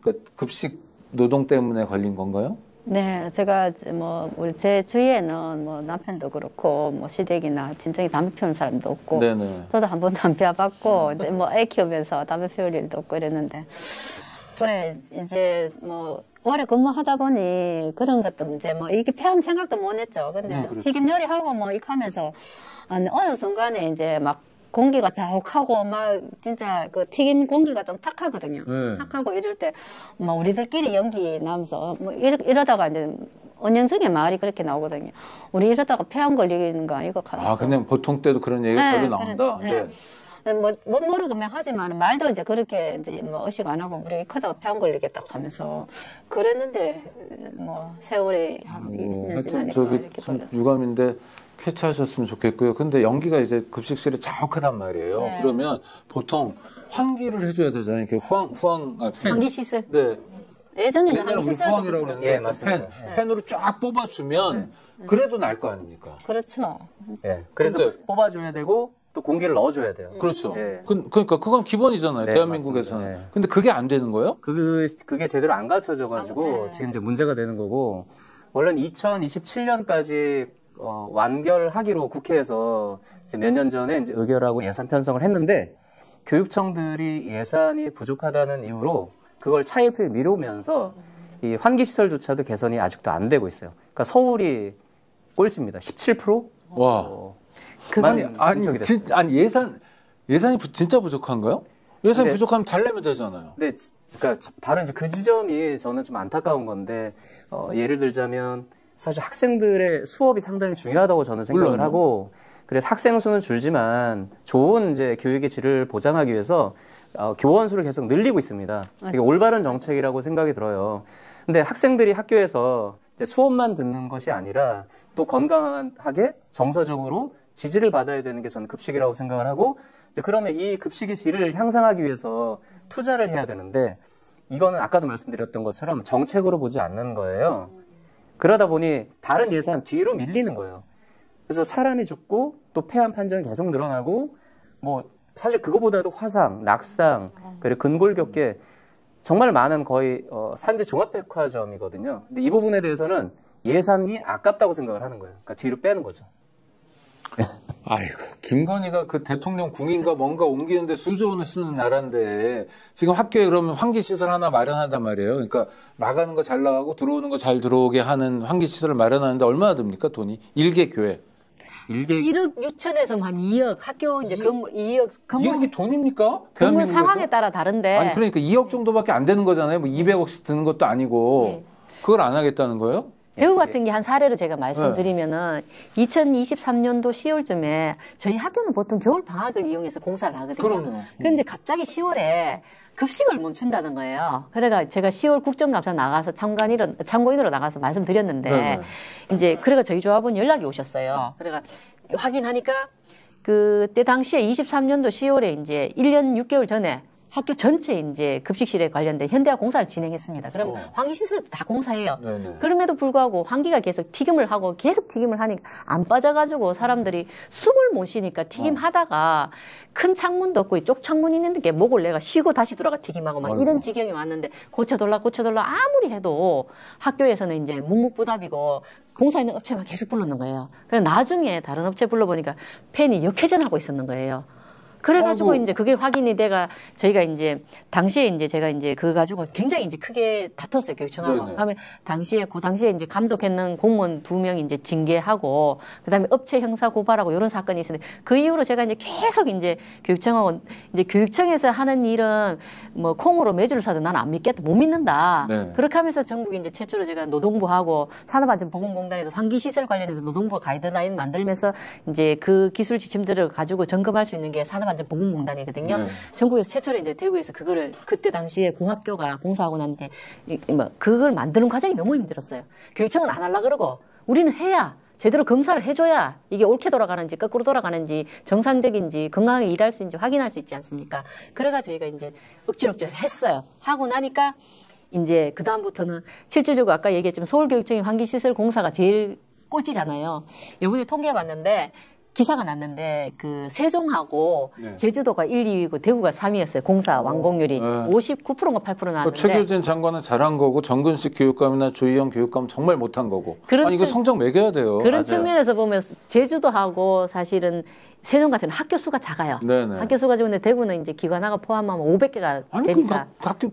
그러니까 급식 노동 때문에 걸린 건가요? 네, 제가 우리 제 주위에는 남편도 그렇고 시댁이나 친정에 담배 피우는 사람도 없고 네네. 저도 한 번도 안 피워봤고 이제 애 키우면서 담배 피울 일도 없고 이랬는데 그래 이제 오래 근무하다 보니 그런 것도 이제 이게 폐암 생각도 못 했죠. 근데 그렇죠. 튀김 요리하고 이렇게 하면서 어느 순간에 이제 막 공기가 자욱하고 막 진짜 그 튀김 공기가 좀 탁하거든요. 탁하고 이럴 때 우리들끼리 연기 나면서 이러다가 이제 언영중에 말이 그렇게 나오거든요. 우리 이러다가 폐암 걸리는 거 아니고 가면서. 그냥 보통 때도 그런 얘기가 자주 나온다. 네. 못 모르고만 하지만 말도 이제 그렇게 이제 의식 안 하고 우리 크다가 폐암 걸리겠다 하면서 그랬는데 세월이 한 2년 지나니까 이렇게 걸렸어요. 유감인데 쾌차하셨으면 좋겠고요. 근데 연기가 이제 급식실에 자욱하단 말이에요. 네. 그러면 보통 환기를 해줘야 되잖아요. 이렇게 환기 시설. 네. 예전에는 우리 후황이라고 그랬는데 맞습니다. 펜으로 쫙 뽑아주면 그래도 날 거 아닙니까? 그렇죠. 네. 그래서 뽑아줘야 되고 또 공기를 넣어줘야 돼요. 그렇죠. 네. 그러니까 그건 기본이잖아요. 네, 대한민국에서는. 네. 근데 그게 안 되는 거예요? 그게 제대로 안 갖춰져가지고 지금 이제 문제가 되는 거고 원래는 2027년까지 완결하기로 국회에서 몇 년 전에 이제 의결하고 예산 편성을 했는데 교육청들이 예산이 부족하다는 이유로 그걸 차일피일 미루면서 이 환기 시설조차도 개선이 아직도 안 되고 있어요. 그러니까 서울이 꼴찌입니다. 17%? 와. 아니 예산이 진짜 부족한가요? 예산이 부족하면 달래면 되잖아요. 네, 그러니까 바로 이제 그 지점이 저는 좀 안타까운 건데 예를 들자면 사실 학생들의 수업이 상당히 중요하다고 저는 생각을 물론. 하고 그래서 학생 수는 줄지만 좋은 이제 교육의 질을 보장하기 위해서 교원 수를 계속 늘리고 있습니다. 되게 올바른 정책이라고 생각이 들어요. 근데 학생들이 학교에서 이제 수업만 듣는 것이 아니라 또 건강하게 정서적으로 지지를 받아야 되는 게 저는 급식이라고 생각을 하고 이제 그러면 이 급식의 질을 향상하기 위해서 투자를 해야 되는데 이거는 아까도 말씀드렸던 것처럼 정책으로 보지 않는 거예요. 그러다 보니 다른 예산 뒤로 밀리는 거예요. 그래서 사람이 죽고 또 폐암 판정이 계속 늘어나고 뭐 사실 그거보다도 화상, 낙상, 그리고 근골격계 정말 많은 거의 산지 종합백화점이거든요. 근데 이 부분에 대해서는 예산이 아깝다고 생각을 하는 거예요. 그러니까 뒤로 빼는 거죠. 아이고, 김건희가 그 대통령 궁인가 뭔가 옮기는데 수조 원을 쓰는 나라인데 지금 학교에 그러면 환기시설 하나 마련하단 말이에요. 그러니까 나가는 거 잘 나가고 들어오는 거 잘 들어오게 하는 환기시설을 마련하는데 얼마나 듭니까, 돈이? 일개 교회. 1억 6천에서 한 2억 학교 이제 건물 2억 건물 2억이 돈입니까? 건물 상황에 따라 다른데. 아니 그러니까 2억 정도밖에 안 되는 거잖아요. 뭐 200억씩 드는 것도 아니고 그걸 안 하겠다는 거예요? 배우 같은 게 한 사례로 제가 말씀드리면은 2023년도 10월쯤에 저희 학교는 보통 겨울 방학을 이용해서 공사를 하거든요. 그럼요. 그런데 갑자기 10월에 급식을 멈춘다는 거예요. 그래가 제가 10월 국정감사 나가서 참고인으로 나가서 말씀드렸는데 네네. 이제 그래가 저희 조합원 연락이 오셨어요. 그래가 확인하니까 그때 당시에 23년도 10월에 이제 1년 6개월 전에 학교 전체 이제 급식실에 관련된 현대화 공사를 진행했습니다. 그럼 환기시설도 다 공사해요. 네네. 그럼에도 불구하고 환기가 계속 튀김을 하고 계속 튀김을 하니까 안 빠져가지고 사람들이 숨을 못 쉬니까 튀김하다가 큰 창문도 없고 이쪽 창문 있는데 게 목을 내가 쉬고 다시 들어가 튀김하고 막 이런 지경이 왔는데 고쳐달라 아무리 해도 학교에서는 이제 묵묵부답이고 공사 있는 업체만 계속 불렀는 거예요. 그래서 나중에 다른 업체 불러보니까 팬이 역회전하고 있었는 거예요. 그래가지고 이제 그게 확인이 저희가 이제 당시에 이제 제가 이제 그거 가지고 굉장히 이제 크게 다퉜어요, 교육청하고. 그다음에 그 당시에 이제 감독했는 공무원 2명 이제 징계하고, 그다음에 업체 형사 고발하고 이런 사건이 있었는데 그 이후로 제가 이제 계속 이제 교육청하고 이제 교육청에서 하는 일은 뭐 콩으로 매주를 사도 나는 안 믿겠다, 못 믿는다. 네. 그렇게 하면서 전국에 이제 최초로 제가 노동부하고 산업안전보건공단에서 환기시설 관련해서 노동부 가이드라인 만들면서 이제 그 기술 지침들을 가지고 점검할 수 있는 게 산업안전보건공단이거든요. 네. 전국에서 최초로 이제 대구에서 그거를 그때 당시에 공학교가 공사하고 났는데 그걸 만드는 과정이 너무 힘들었어요. 교육청은 안 하려고 그러고 우리는 해야 제대로 검사를 해줘야 이게 옳게 돌아가는지 거꾸로 돌아가는지 정상적인지 건강하게 일할 수 있는지 확인할 수 있지 않습니까? 그래가지고 저희가 이제 억지로 했어요. 하고 나니까 이제 그다음부터는 실질적으로 아까 얘기했지만 서울교육청의 환기시설 공사가 제일 꼴찌잖아요. 이번에 통계해봤는데 기사가 났는데 그 세종하고 제주도가 1, 2위고 대구가 3위였어요. 공사 완공률이 59%인가 8% 나왔는데 최규진 장관은 잘한 거고 정근식 교육감이나 조희영 교육감 정말 못한 거고. 아니 이거 성적 매겨야 돼요. 그런 맞아요. 측면에서 보면 제주도하고 사실은 세종 같은 학교 수가 작아요. 네네. 학교 수가 적은데 대구는 이제 기관화가 포함하면 500개가 되니까.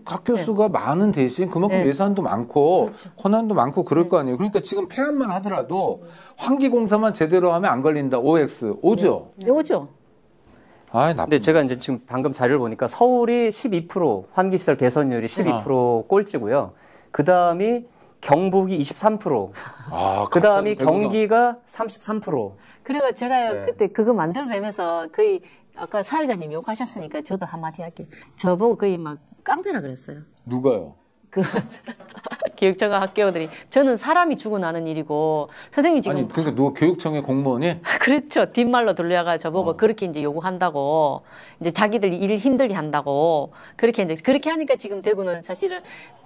학교 수가 많은 대신 그만큼 예산도 많고 그렇죠. 권한도 많고 그럴 거 아니에요. 그러니까 지금 폐암만 하더라도 환기공사만 제대로 하면 안 걸린다. OX 오죠. 오죠. 근데 제가 이제 지금 방금 자료를 보니까 서울이 12% 환기시설 개선율이 12% 꼴찌고요. 그 다음이 경북이 23%. 그 다음이 경기가 33%. 그리고 제가 그때 그거 만들어내면서 거의 아까 사회자님 욕하셨으니까 저도 한마디 할게요. 저보고 거의 막 깡패라 그랬어요. 누가요? 교육청 학교들이 저는 사람이 죽어나는 일이고 선생님 지금 그러니까 누가 교육청의 공무원이? 그렇죠. 뒷말로 돌려가 저보고 그렇게 이제 요구한다고 이제 자기들 일 힘들게 한다고 그렇게 하니까 지금 대구는 사실은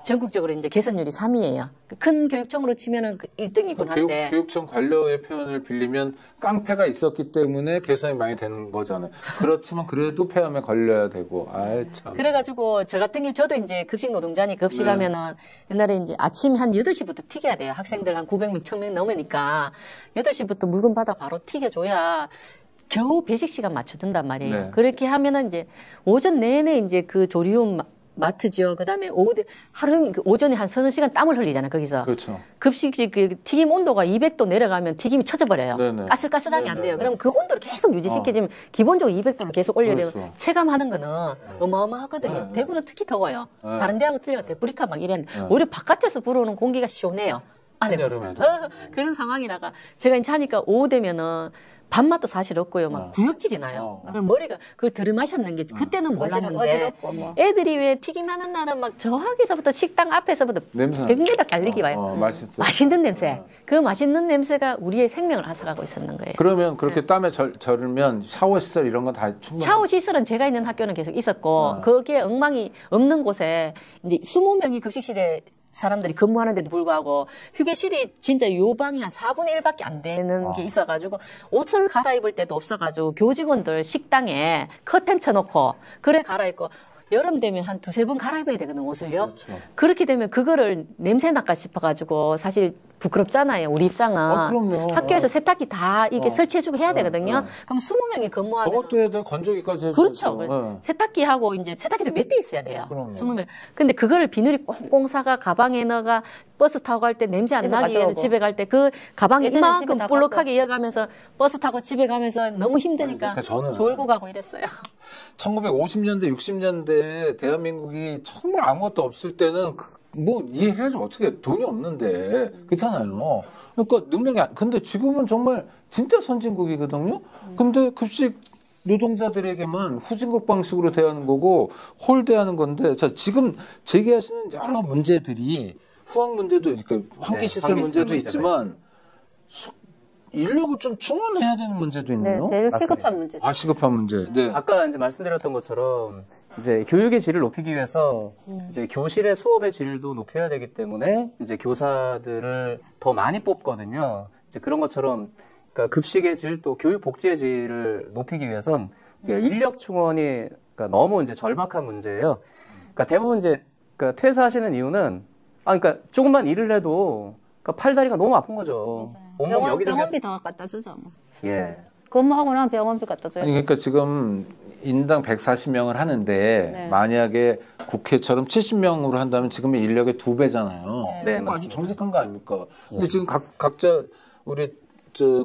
전국적으로 이제 개선율이 3위예요. 큰 교육청으로 치면은 1등이긴 한데 교육청 관료의 표현을 빌리면 깡패가 있었기 때문에 개선이 많이 되는 거잖아요. 그렇지만 그래도 폐암에 걸려야 되고 참. 그래가지고 저 같은 경우 저도 이제 급식 노동자니 급식하면은 옛날에 이제 아침 한 8시부터 튀겨야 돼요. 학생들 한 900명, 1000명 넘으니까 8시부터 물건 받아 바로 튀겨줘야 겨우 배식 시간 맞춰준단 말이에요. 네. 그렇게 하면은 이제 오전 내내 이제 그 조리원 마트죠. 그 다음에 하루 오전에 한 서너 시간 땀을 흘리잖아요. 거기서. 그렇죠. 급식지 그 튀김 온도가 200도 내려가면 튀김이 쳐져버려요. 네네. 까슬까슬하게 안 돼요. 그럼 그 온도를 계속 유지시켜주면 기본적으로 200도를 계속 올려야 되면 체감하는 거는 어마어마하거든요. 대구는 특히 더워요. 다른 데하고 틀려서 데프리카 막 이랬는데 오히려 바깥에서 불어오는 공기가 시원해요. 여름에도. 그런 상황이라가 제가 이제 하니까 오후 되면은 밥맛도 사실 없고요. 막 구역질이 나요. 그럼 머리가 그걸 들이마셨는 게 그때는 몰랐는데 애들이 왜 튀김하는 날은 막 저기서부터 식당 앞에서부터 100m 달리기 와요. 맛있는 냄새. 그 맛있는 냄새가 우리의 생명을 앗아가고 있었는 거예요. 그러면 그렇게 땀에 절으면 샤워 시설 이런 건 다 충분해요? 샤워 시설은 제가 있는 학교는 계속 있었고 거기에 엉망이 없는 곳에 이제 20명이 급식실에 사람들이 근무하는데도 불구하고 휴게실이 진짜 요 방이 한 4분의 1밖에 안 되는 게 있어가지고 옷을 갈아입을 때도 없어가지고 교직원들 식당에 커튼 쳐놓고 그래 갈아입고 여름 되면 한 2-3번 갈아입어야 되거든 옷을요. 그렇죠. 그렇게 되면 그거를 냄새 날까 싶어가지고 사실 부끄럽잖아요. 우리 입장은. 학교에서 세탁기 다 이게 설치해주고 해야 되거든요. 그럼 20명이 근무하면 그것도 해야 돼. 건조기까지 해줘. 그렇죠. 세탁기하고 이제 세탁기도 몇 대 있어야 돼요. 20명. 근데 그거를 비누리 꽁꽁 싸가 가방에 넣어가 버스 타고 갈 때 냄새 안 나게 해서 집에 갈 때 그 가방에 이만큼 볼록하게 이어가면서 버스 타고 집에 가면서 너무 힘드니까 졸고 가고 이랬어요. 1950년대, 60년대 대한민국이 정말 아무것도 없을 때는 뭐 이해해야죠. 어떻게 돈이 없는데 그렇잖아요. 그러니까 능력이 근데 지금은 정말 진짜 선진국이거든요. 근데 급식 노동자들에게만 후진국 방식으로 대하는 거고 홀대하는 건데 자 지금 제기하시는 여러 문제들이 후학 문제도 환기 시설 문제도 있지만 인력을 좀 충원해야 되는 문제도 있네요. 네, 제일 시급한 문제. 시급한 문제. 네. 아까 이제 말씀드렸던 것처럼 이제 교육의 질을 높이기 위해서 이제 교실의 수업의 질도 높여야 되기 때문에 이제 교사들을 더 많이 뽑거든요. 이제 그런 것처럼 그러니까 급식의 질 또 교육 복지의 질을 높이기 위해선 인력 충원이 그러니까 너무 이제 절박한 문제예요. 그러니까 대부분 이제 그러니까 퇴사하시는 이유는 그러니까 조금만 일을 해도 그러니까 팔다리가 너무 아픈 거죠. 병원비 더 갖다 주죠. 뭐. 예. 근무하고 나면 병원비 갖다 줘요. 그러니까 지금 인당 140명을 하는데 만약에 국회처럼 70명으로 한다면 지금의 인력의 2배잖아요. 네, 아주 정색한 거 아닙니까? 근데 지금 각자 우리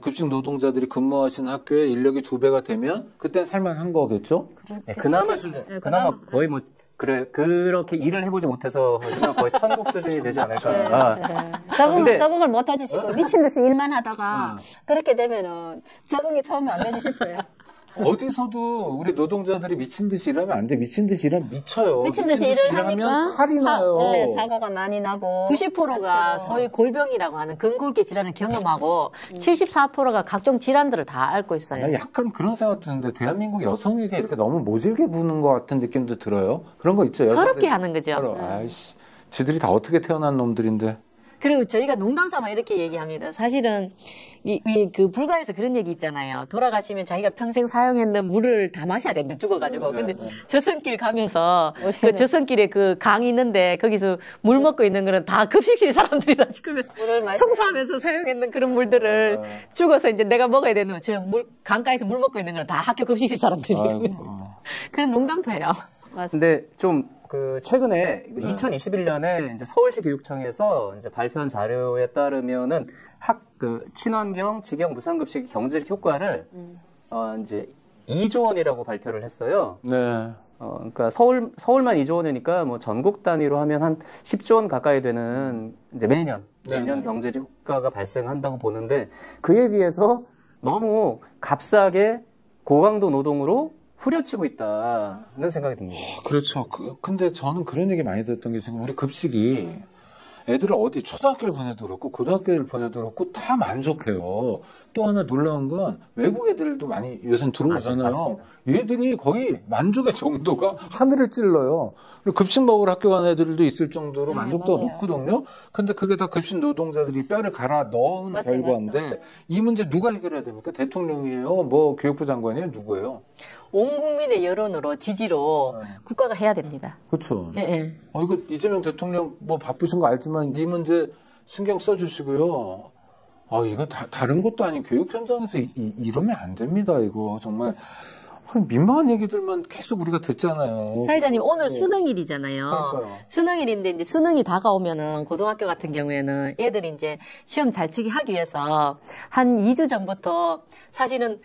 급식 노동자들이 근무하시는 학교에 인력이 2배가 되면 그때는 살만한 거겠죠? 네, 그나마 거의 뭐 그렇게 일을 해보지 못해서 하지만 거의 천국 수준이 되지 않을까. 적응을 못 하지 싶어요. 미친 듯이 일만 하다가 그렇게 되면은 적응이 처음에 안 되지 싶어요. 어디서도 우리 노동자들이 미친 듯이 일하면 안 돼. 미친 듯이 일하면 미쳐요. 미친 듯이 일을 하니까 탈이 나요. 사고가 많이 나고 90%가 소위 골병이라고 하는 근골계 질환을 경험하고 74%가 각종 질환들을 다 앓고 있어요. 약간 그런 생각 드는데 대한민국 여성에게 이렇게 너무 모질게 부는 것 같은 느낌도 들어요. 그런 거 있죠. 서럽게 하는 거죠. 아이씨, 지들이 다 어떻게 태어난 놈들인데. 그리고 저희가 농담삼아 이렇게 얘기합니다. 사실은 그 불가에서 그런 얘기 있잖아요. 돌아가시면 자기가 평생 사용했는 물을 다 마셔야 된다, 죽어가지고. 근데 저선길 가면서 그 저선길에 그 강이 있는데 거기서 물 먹고 있는 거는 다 급식실 사람들이 다 지금 청소하면서 사용했는 그런 물들을 죽어서 이제 내가 먹어야 되는 거. 저 강가에서 물 먹고 있는 거는 다 학교 급식실 사람들이에요. 그런 농담도 해요. 근데 좀 최근에 2021년에 이제 서울시 교육청에서 이제 발표한 자료에 따르면은 친환경, 직영, 무상급식 경제적 효과를 이제 2조 원이라고 발표를 했어요. 네. 그러니까 서울만 2조 원이니까 뭐 전국 단위로 하면 한 10조 원 가까이 되는 이제 매년 경제적 효과가 발생한다고 보는데 그에 비해서 너무 값싸게 고강도 노동으로 후려치고 있다는 생각이 듭니다. 그렇죠. 근데 저는 그런 얘기 많이 들었던 게 지금 우리 급식이 애들을 어디 초등학교를 보내도 그렇고 고등학교를 보내도 그렇고 다 만족해요. 또 하나 놀라운 건 외국 애들도 많이 요새는 들어오잖아요. 얘들이 거의 만족의 정도가 하늘을 찔러요. 그리고 급식 먹으러 학교 가는 애들도 있을 정도로 만족도가 높거든요. 근데 그게 다 급식 노동자들이 뼈를 갈아 넣은 결과인데 이 문제 누가 해결해야 됩니까? 대통령이에요? 뭐 교육부 장관이에요? 누구예요? 온 국민의 여론으로 지지로 국가가 해야 됩니다. 그렇죠. 예. 이거 이재명 대통령 뭐 바쁘신 거 알지만 이 문제 신경 써주시고요. 이거 다른 것도 아닌 교육 현장에서 이러면 안 됩니다. 이거 정말 민망한 얘기들만 계속 우리가 듣잖아요. 사회자님 오늘 수능일이잖아요. 수능일인데 이제 수능이 다가오면은 고등학교 같은 경우에는 애들이 이제 시험 잘 치기 하기 위해서 한 2주 전부터 사실은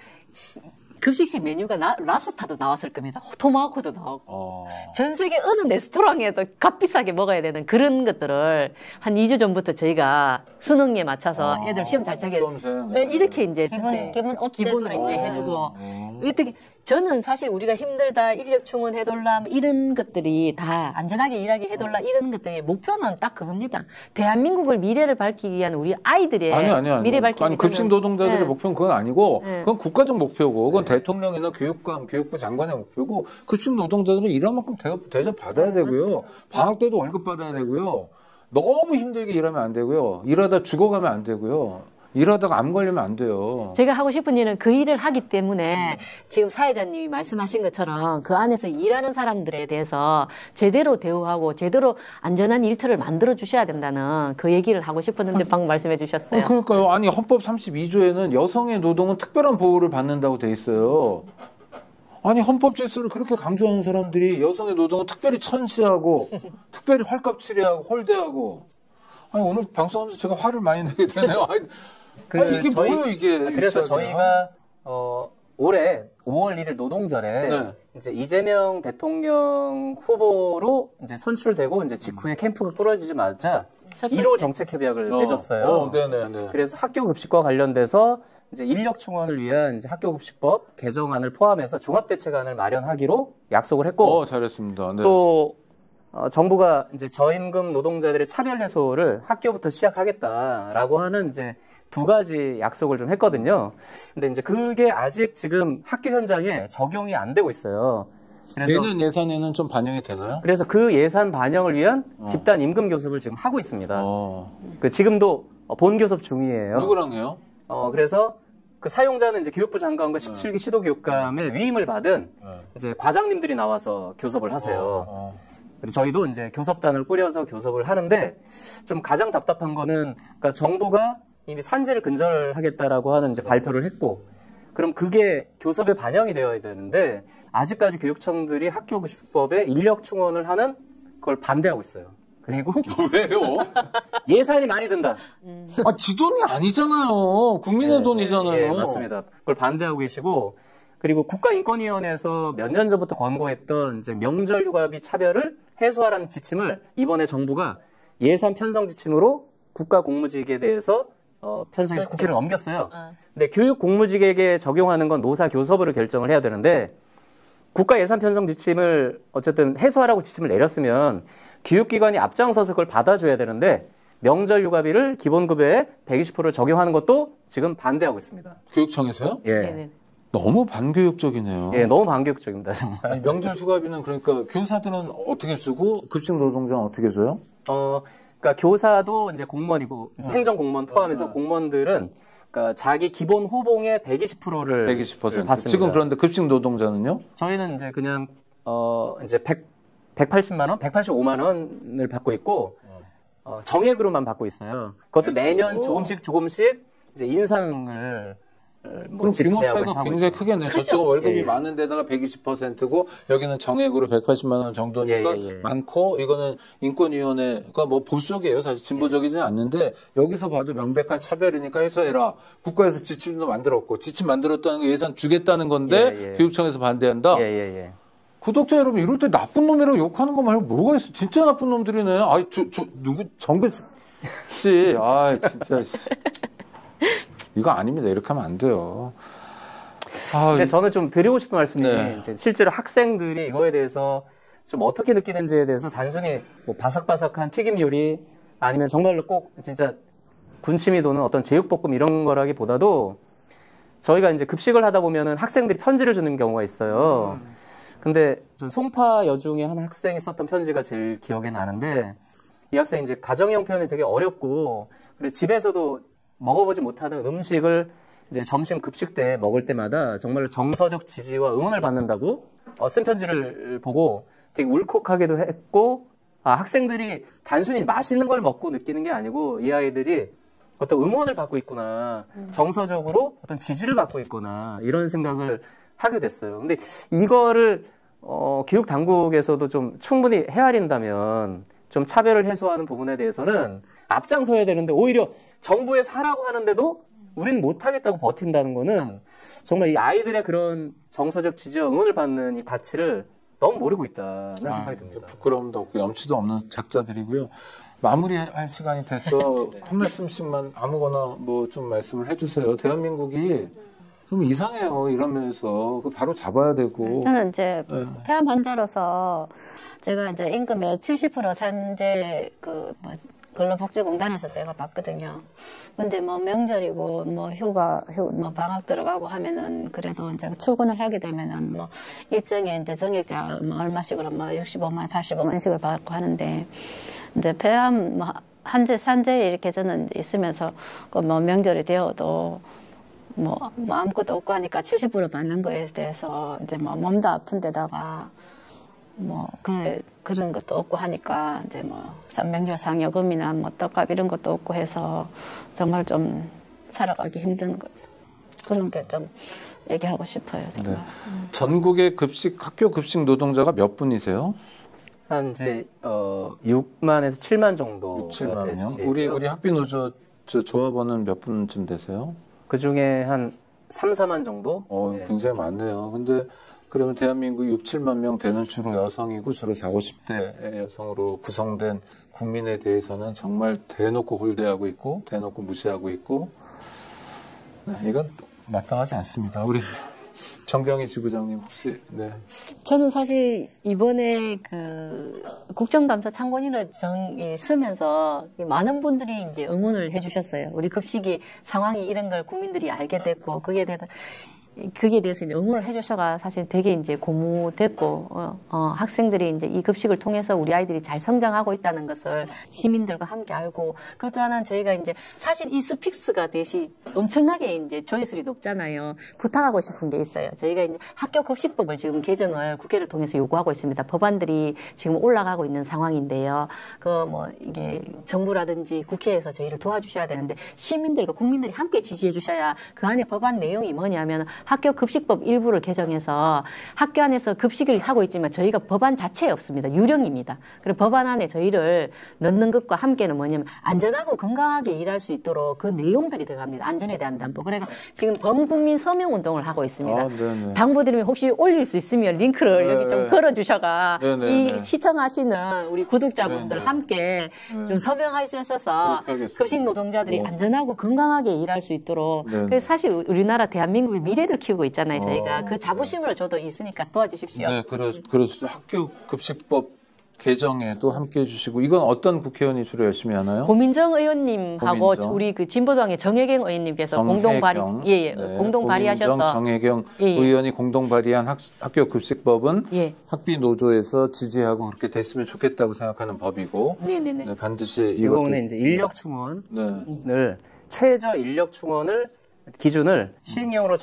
급식실 메뉴가 랍스타도 나왔을 겁니다. 토마호크도 나오고. 전 세계 어느 레스토랑에도 값비싸게 먹어야 되는 그런 것들을 한 2주 전부터 저희가 수능에 맞춰서 애들 시험 잘 차게 이렇게 이제 기본으로 이제 해주고. 어떻게 저는 사실 우리가 힘들다, 인력 충원해달라, 이런 것들이 다 안전하게 일하게 해달라, 이런 것들의 목표는 딱 그겁니다. 대한민국을 미래를 밝히기 위한 우리 아이들의 미래 밝히기 위한. 급식 노동자들의 목표는 그건 아니고, 그건 국가적 목표고, 그건 대통령이나 교육감, 교육부 장관의 목표고, 급식 노동자들은 일할 만큼 대접 받아야 되고요. 방학 때도 월급 받아야 되고요. 너무 힘들게 일하면 안 되고요. 일하다 죽어가면 안 되고요. 일하다가 암 걸리면 안 돼요. 제가 하고 싶은 일은 그 일을 하기 때문에 지금 사회자님이 말씀하신 것처럼 그 안에서 일하는 사람들에 대해서 제대로 대우하고 제대로 안전한 일터를 만들어 주셔야 된다는 그 얘기를 하고 싶었는데 방금 말씀해 주셨어요. 그러니까요. 아니 헌법 32조에는 여성의 노동은 특별한 보호를 받는다고 돼 있어요. 아니 헌법 질서를 그렇게 강조하는 사람들이 여성의 노동은 특별히 천시하고 특별히 활값치레하고 홀대하고 아니 오늘 방송하면서 제가 화를 많이 내게 되네요. 이게 뭐예요 이게? 그래서 저희가 올해 5월 1일 노동절에 이제 이재명 대통령 후보로 이제 선출되고 이제 직후에 캠프가 꾸려지자마자 1호 정책 협약을 맺었어요. 그래서 학교 급식과 관련돼서 이제 인력 충원을 위한 이제 학교급식법 개정안을 포함해서 종합대책안을 마련하기로 약속을 했고, 잘했습니다. 또 정부가 이제 저임금 노동자들의 차별 해소를 학교부터 시작하겠다라고 하는 이제 2가지 약속을 좀 했거든요. 근데 이제 그게 아직 지금 학교 현장에 적용이 안 되고 있어요. 그래서 내년 예산에는 좀 반영이 되나요? 그래서 그 예산 반영을 위한 집단 임금 교섭을 지금 하고 있습니다. 지금도 본 교섭 중이에요. 누구랑 해요? 그래서 그 사용자는 이제 교육부 장관과 17기 시도교육감의 위임을 받은 이제 과장님들이 나와서 교섭을 하세요. 그리고 저희도 이제 교섭단을 꾸려서 교섭을 하는데 좀 가장 답답한 거는 그러니까 정부가 이미 산재를 근절하겠다라고 하는 이제 발표를 했고, 그럼 그게 교섭에 반영이 되어야 되는데 아직까지 교육청들이 학교급식법에 인력 충원을 하는 그걸 반대하고 있어요. 그리고 왜요? 예산이 많이 든다. 지 돈이 아니잖아요. 국민의 돈이잖아요. 맞습니다. 그걸 반대하고 계시고, 그리고 국가인권위원회에서 몇 년 전부터 권고했던 이제 명절 휴가비 차별을 해소하라는 지침을 이번에 정부가 예산 편성 지침으로 국가공무직에 대해서 편성해서 국회를 넘겼어요. 근데 교육공무직에게 적용하는 건 노사교섭으로 결정을 해야 되는데, 국가 예산 편성 지침을 어쨌든 해소하라고 지침을 내렸으면 교육기관이 앞장서서 그걸 받아줘야 되는데, 명절 휴가비를 기본급여에 120% 적용하는 것도 지금 반대하고 있습니다. 교육청에서요? 예. 너무 반교육적이네요. 예, 너무 반교육적입니다, 정말. 아니, 명절 휴가비는 그러니까 교사들은 어떻게 주고 급식 노동자는 어떻게 줘요? 그러니까 교사도 이제 공무원이고 행정 공무원 포함해서 공무원들은 그러니까 자기 기본 호봉의 120%를 120% 받습니다. 지금 그런데 급식 노동자는요? 저희는 이제 그냥 이제 180만 원, 185만 원을 받고 있고 정액으로만 받고 있어요. 그것도 매년 조금씩 이제 인상을 그럼 규모 차이가 굉장히 크겠네요. 저쪽은 월급이 많은 데다가 120%고 여기는 정액으로 180만 원 정도니까 많고, 이거는 인권위원회가 뭐 보수적이에요. 사실 진보적이지는 않는데 여기서 봐도 명백한 차별이니까 해소해라. 국가에서 지침도 만들었고, 지침 만들었다는 게 예산 주겠다는 건데 교육청에서 반대한다. 구독자 여러분, 이럴 때 나쁜 놈이라고 욕하는 거 말고 뭐가 있어? 진짜 나쁜 놈들이네. 누구 정규 씨, 진짜. 이거 아닙니다. 이렇게 하면 안 돼요. 근데 저는 좀 드리고 싶은 말씀이 이제 실제로 학생들이 이거에 대해서 좀 어떻게 느끼는지에 대해서 단순히 뭐 바삭바삭한 튀김 요리 아니면 정말로 꼭 진짜 군침이 도는 어떤 제육볶음 이런 거라기보다도 저희가 이제 급식을 하다 보면은 학생들이 편지를 주는 경우가 있어요. 근데 전 송파 여중의 한 학생이 썼던 편지가 제일 기억에 나는데, 이 학생이 이제 가정형 표현이 되게 어렵고, 그리고 집에서도 먹어보지 못하는 음식을 이제 점심 급식 때 먹을 때마다 정말 정서적 지지와 응원을 받는다고 쓴 편지를 보고 되게 울컥하기도 했고, 학생들이 단순히 맛있는 걸 먹고 느끼는 게 아니고 이 아이들이 어떤 응원을 받고 있구나, 정서적으로 어떤 지지를 받고 있구나, 이런 생각을 하게 됐어요. 근데 이거를 교육 당국에서도 좀 충분히 헤아린다면 좀 차별을 해소하는 부분에 대해서는 앞장서야 되는데, 오히려 정부에서 하라고 하는데도 우리는 못하겠다고 버틴다는 거는 정말 이 아이들의 그런 정서적 지지와 응원을 받는 이 가치를 너무 모르고 있다는 생각이 듭니다. 부끄러움도 없고 염치도 없는 작자들이고요. 마무리할 시간이 돼서 네. 한 말씀씩만 아무거나 뭐 좀 말씀을 해주세요. 대한민국이 좀 이상해요. 이러면서 바로 잡아야 되고. 저는 이제 폐암 환자로서 제가 이제 임금의 70% 산재 근로복지공단에서 제가 받거든요. 근데 뭐 명절이고 뭐 휴가 뭐 방학 들어가고 하면은 그래도 이제 출근을 하게 되면은 뭐 일정에 이제 정액자 뭐 얼마씩으로 뭐 65만, 85만씩을 받고 하는데 이제 폐암 뭐 산재 이렇게 저는 있으면서 그 뭐 명절이 되어도 뭐 아무것도 없고 하니까 70% 받는 거에 대해서 이제 뭐 몸도 아픈 데다가 뭐 그런 것도 없고 하니까 이제 뭐 명절 상여금이나 뭐 떡값 이런 것도 없고 해서 정말 좀 살아가기 힘든 거죠. 그런 게 좀 얘기하고 싶어요, 정말. 네. 전국의 학교 급식 노동자가 몇 분이세요? 한 이제 6만에서 7만 정도. 7만요? 우리 학비 노조 조합원은 몇 분쯤 되세요? 그 중에 한 3, 4만 정도? 네. 굉장히 많네요. 근데 그러면 대한민국 6, 7만 명 되는 주로 여성이고 주로 40, 50대 여성으로 구성된 국민에 대해서는 정말 대놓고 홀대하고 있고 대놓고 무시하고 있고 이건 마땅하지 않습니다. 우리 정경희 지부장님 혹시 네. 저는 사실 이번에 국정감사 참고인을 쓰면서 많은 분들이 이제 응원을 해주셨어요. 우리 급식이 상황이 이런 걸 국민들이 알게 됐고 그게 그게 대해서 이제 응원을 해주셔가 사실 되게 이제 고무됐고, 학생들이 이제 이 급식을 통해서 우리 아이들이 잘 성장하고 있다는 것을 시민들과 함께 알고, 그렇다면 저희가 이제 사실 이 스픽스가 대시 엄청나게 이제 조회수이 높잖아요. 부탁하고 싶은 게 있어요. 저희가 이제 학교 급식법을 지금 개정을 국회를 통해서 요구하고 있습니다. 법안들이 지금 올라가고 있는 상황인데요. 이게 정부라든지 국회에서 저희를 도와주셔야 되는데, 시민들과 국민들이 함께 지지해 주셔야 그 안에 법안 내용이 뭐냐면, 학교 급식법 일부를 개정해서 학교 안에서 급식을 하고 있지만 저희가 법안 자체에 없습니다. 유령입니다. 그리고 법안 안에 저희를 넣는 것과 함께는 뭐냐면 안전하고 건강하게 일할 수 있도록 그 내용들이 들어갑니다. 안전에 대한 담보. 그래서 지금 범국민 서명 운동을 하고 있습니다. 당부드리면 혹시 올릴 수 있으면 링크를 여기 좀 걸어주셔가 이 시청하시는 우리 구독자분들 함께 좀 서명하셔서 급식 노동자들이 안전하고 건강하게 일할 수 있도록 그래서 사실 우리나라 대한민국의 미래를 키우고 있잖아요. 저희가 그 자부심으로 저도 있으니까 도와주십시오. 네, 그래서 학교 급식법 개정에도 함께 해주시고 이건 어떤 국회의원이 주로 열심히 하나요? 고민정 의원님하고 우리 진보당의 정혜경 의원님께서 공동 발의하셔서 정혜경 의원이 공동 발의한 학교 급식법은 학비 노조에서 지지하고 그렇게 됐으면 좋겠다고 생각하는 법이고 네, 반드시 이거는 이제 인력 충원을 최저 인력 충원을 기준을 시행령으로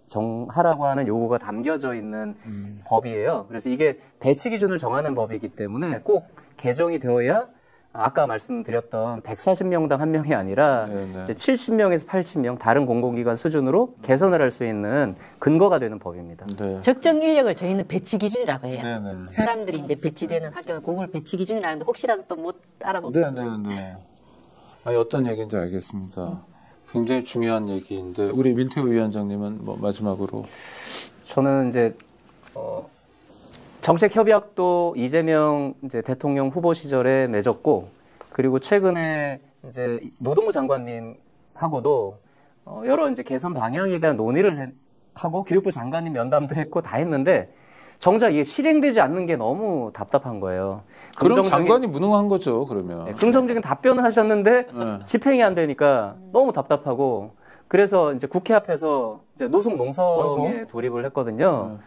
정하라고 하는 요구가 담겨져 있는 법이에요. 그래서 이게 배치 기준을 정하는 법이기 때문에 꼭 개정이 되어야 아까 말씀드렸던 140명당 한 명이 아니라 이제 70명에서 80명 다른 공공기관 수준으로 개선을 할 수 있는 근거가 되는 법입니다. 네. 적정 인력을 저희는 배치 기준이라고 해요. 사람들이 이제 배치되는 학교 그걸 배치 기준이라고 하는데 혹시라도 또 못 알아보고. 아니 어떤 얘기인지 알겠습니다. 굉장히 중요한 얘기인데 우리 민태우 위원장님은 뭐 마지막으로 저는 이제 정책 협약도 이재명 이제 대통령 후보 시절에 맺었고 그리고 최근에 이제 노동부 장관님하고도 여러 이제 개선 방향에 대한 논의를 하고 교육부 장관님 면담도 했고 다 했는데 정작 이게 실행되지 않는 게 너무 답답한 거예요. 그럼 장관이 무능한 거죠, 그러면. 네, 긍정적인 답변을 하셨는데 집행이 안 되니까 너무 답답하고 그래서 이제 국회 앞에서 이제 노숙 농성에 돌입을 했거든요.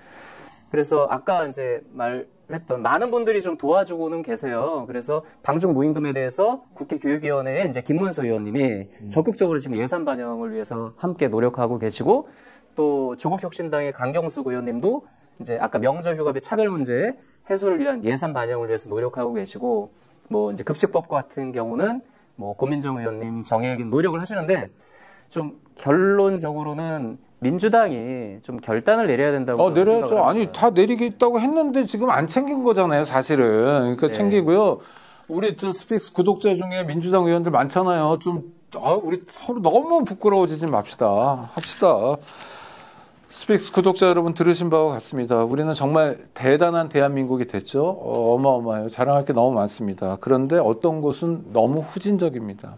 그래서 아까 이제 말했던 많은 분들이 좀 도와주고는 계세요. 그래서 방중 무임금에 대해서 국회 교육위원회에 이제 김문수 의원님이 적극적으로 지금 예산 반영을 위해서 함께 노력하고 계시고 또 조국혁신당의 강경숙 의원님도 이제 아까 명절 휴가비 차별 문제 해소를 위한 예산 반영을 위해서 노력하고 계시고 뭐 이제 급식법 같은 경우는 뭐 고민정 의원님 정혜경 노력을 하시는데 좀 결론적으로는 민주당이 좀 결단을 내려야 된다고 내려야죠. 아니 다 내리겠다고 했는데 지금 안 챙긴 거잖아요, 사실은. 그러니까 챙기고요. 우리 스픽스 구독자 중에 민주당 의원들 많잖아요. 좀 우리 서로 너무 부끄러워지지 맙시다. 합시다. 스픽스 구독자 여러분 들으신 바와 같습니다. 우리는 정말 대단한 대한민국이 됐죠. 어마어마해요. 자랑할 게 너무 많습니다. 그런데 어떤 곳은 너무 후진적입니다.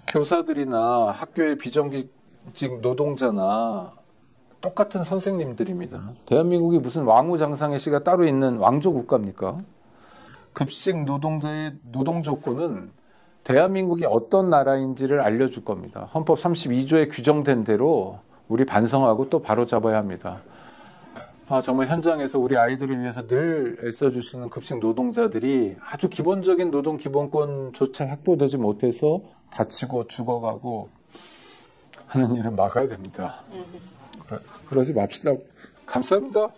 교사들이나 학교의 비정규직 노동자나 똑같은 선생님들입니다. 대한민국이 무슨 왕후장상의 시가 따로 있는 왕조 국가입니까? 급식 노동자의 노동 조건은 대한민국이 어떤 나라인지를 알려줄 겁니다. 헌법 32조에 규정된 대로 우리 반성하고 또 바로잡아야 합니다. 정말 현장에서 우리 아이들을 위해서 늘 애써주시는 급식 노동자들이 아주 기본적인 노동 기본권조차 확보되지 못해서 다치고 죽어가고 하는 일을 막아야 됩니다. 그러지 맙시다. 감사합니다.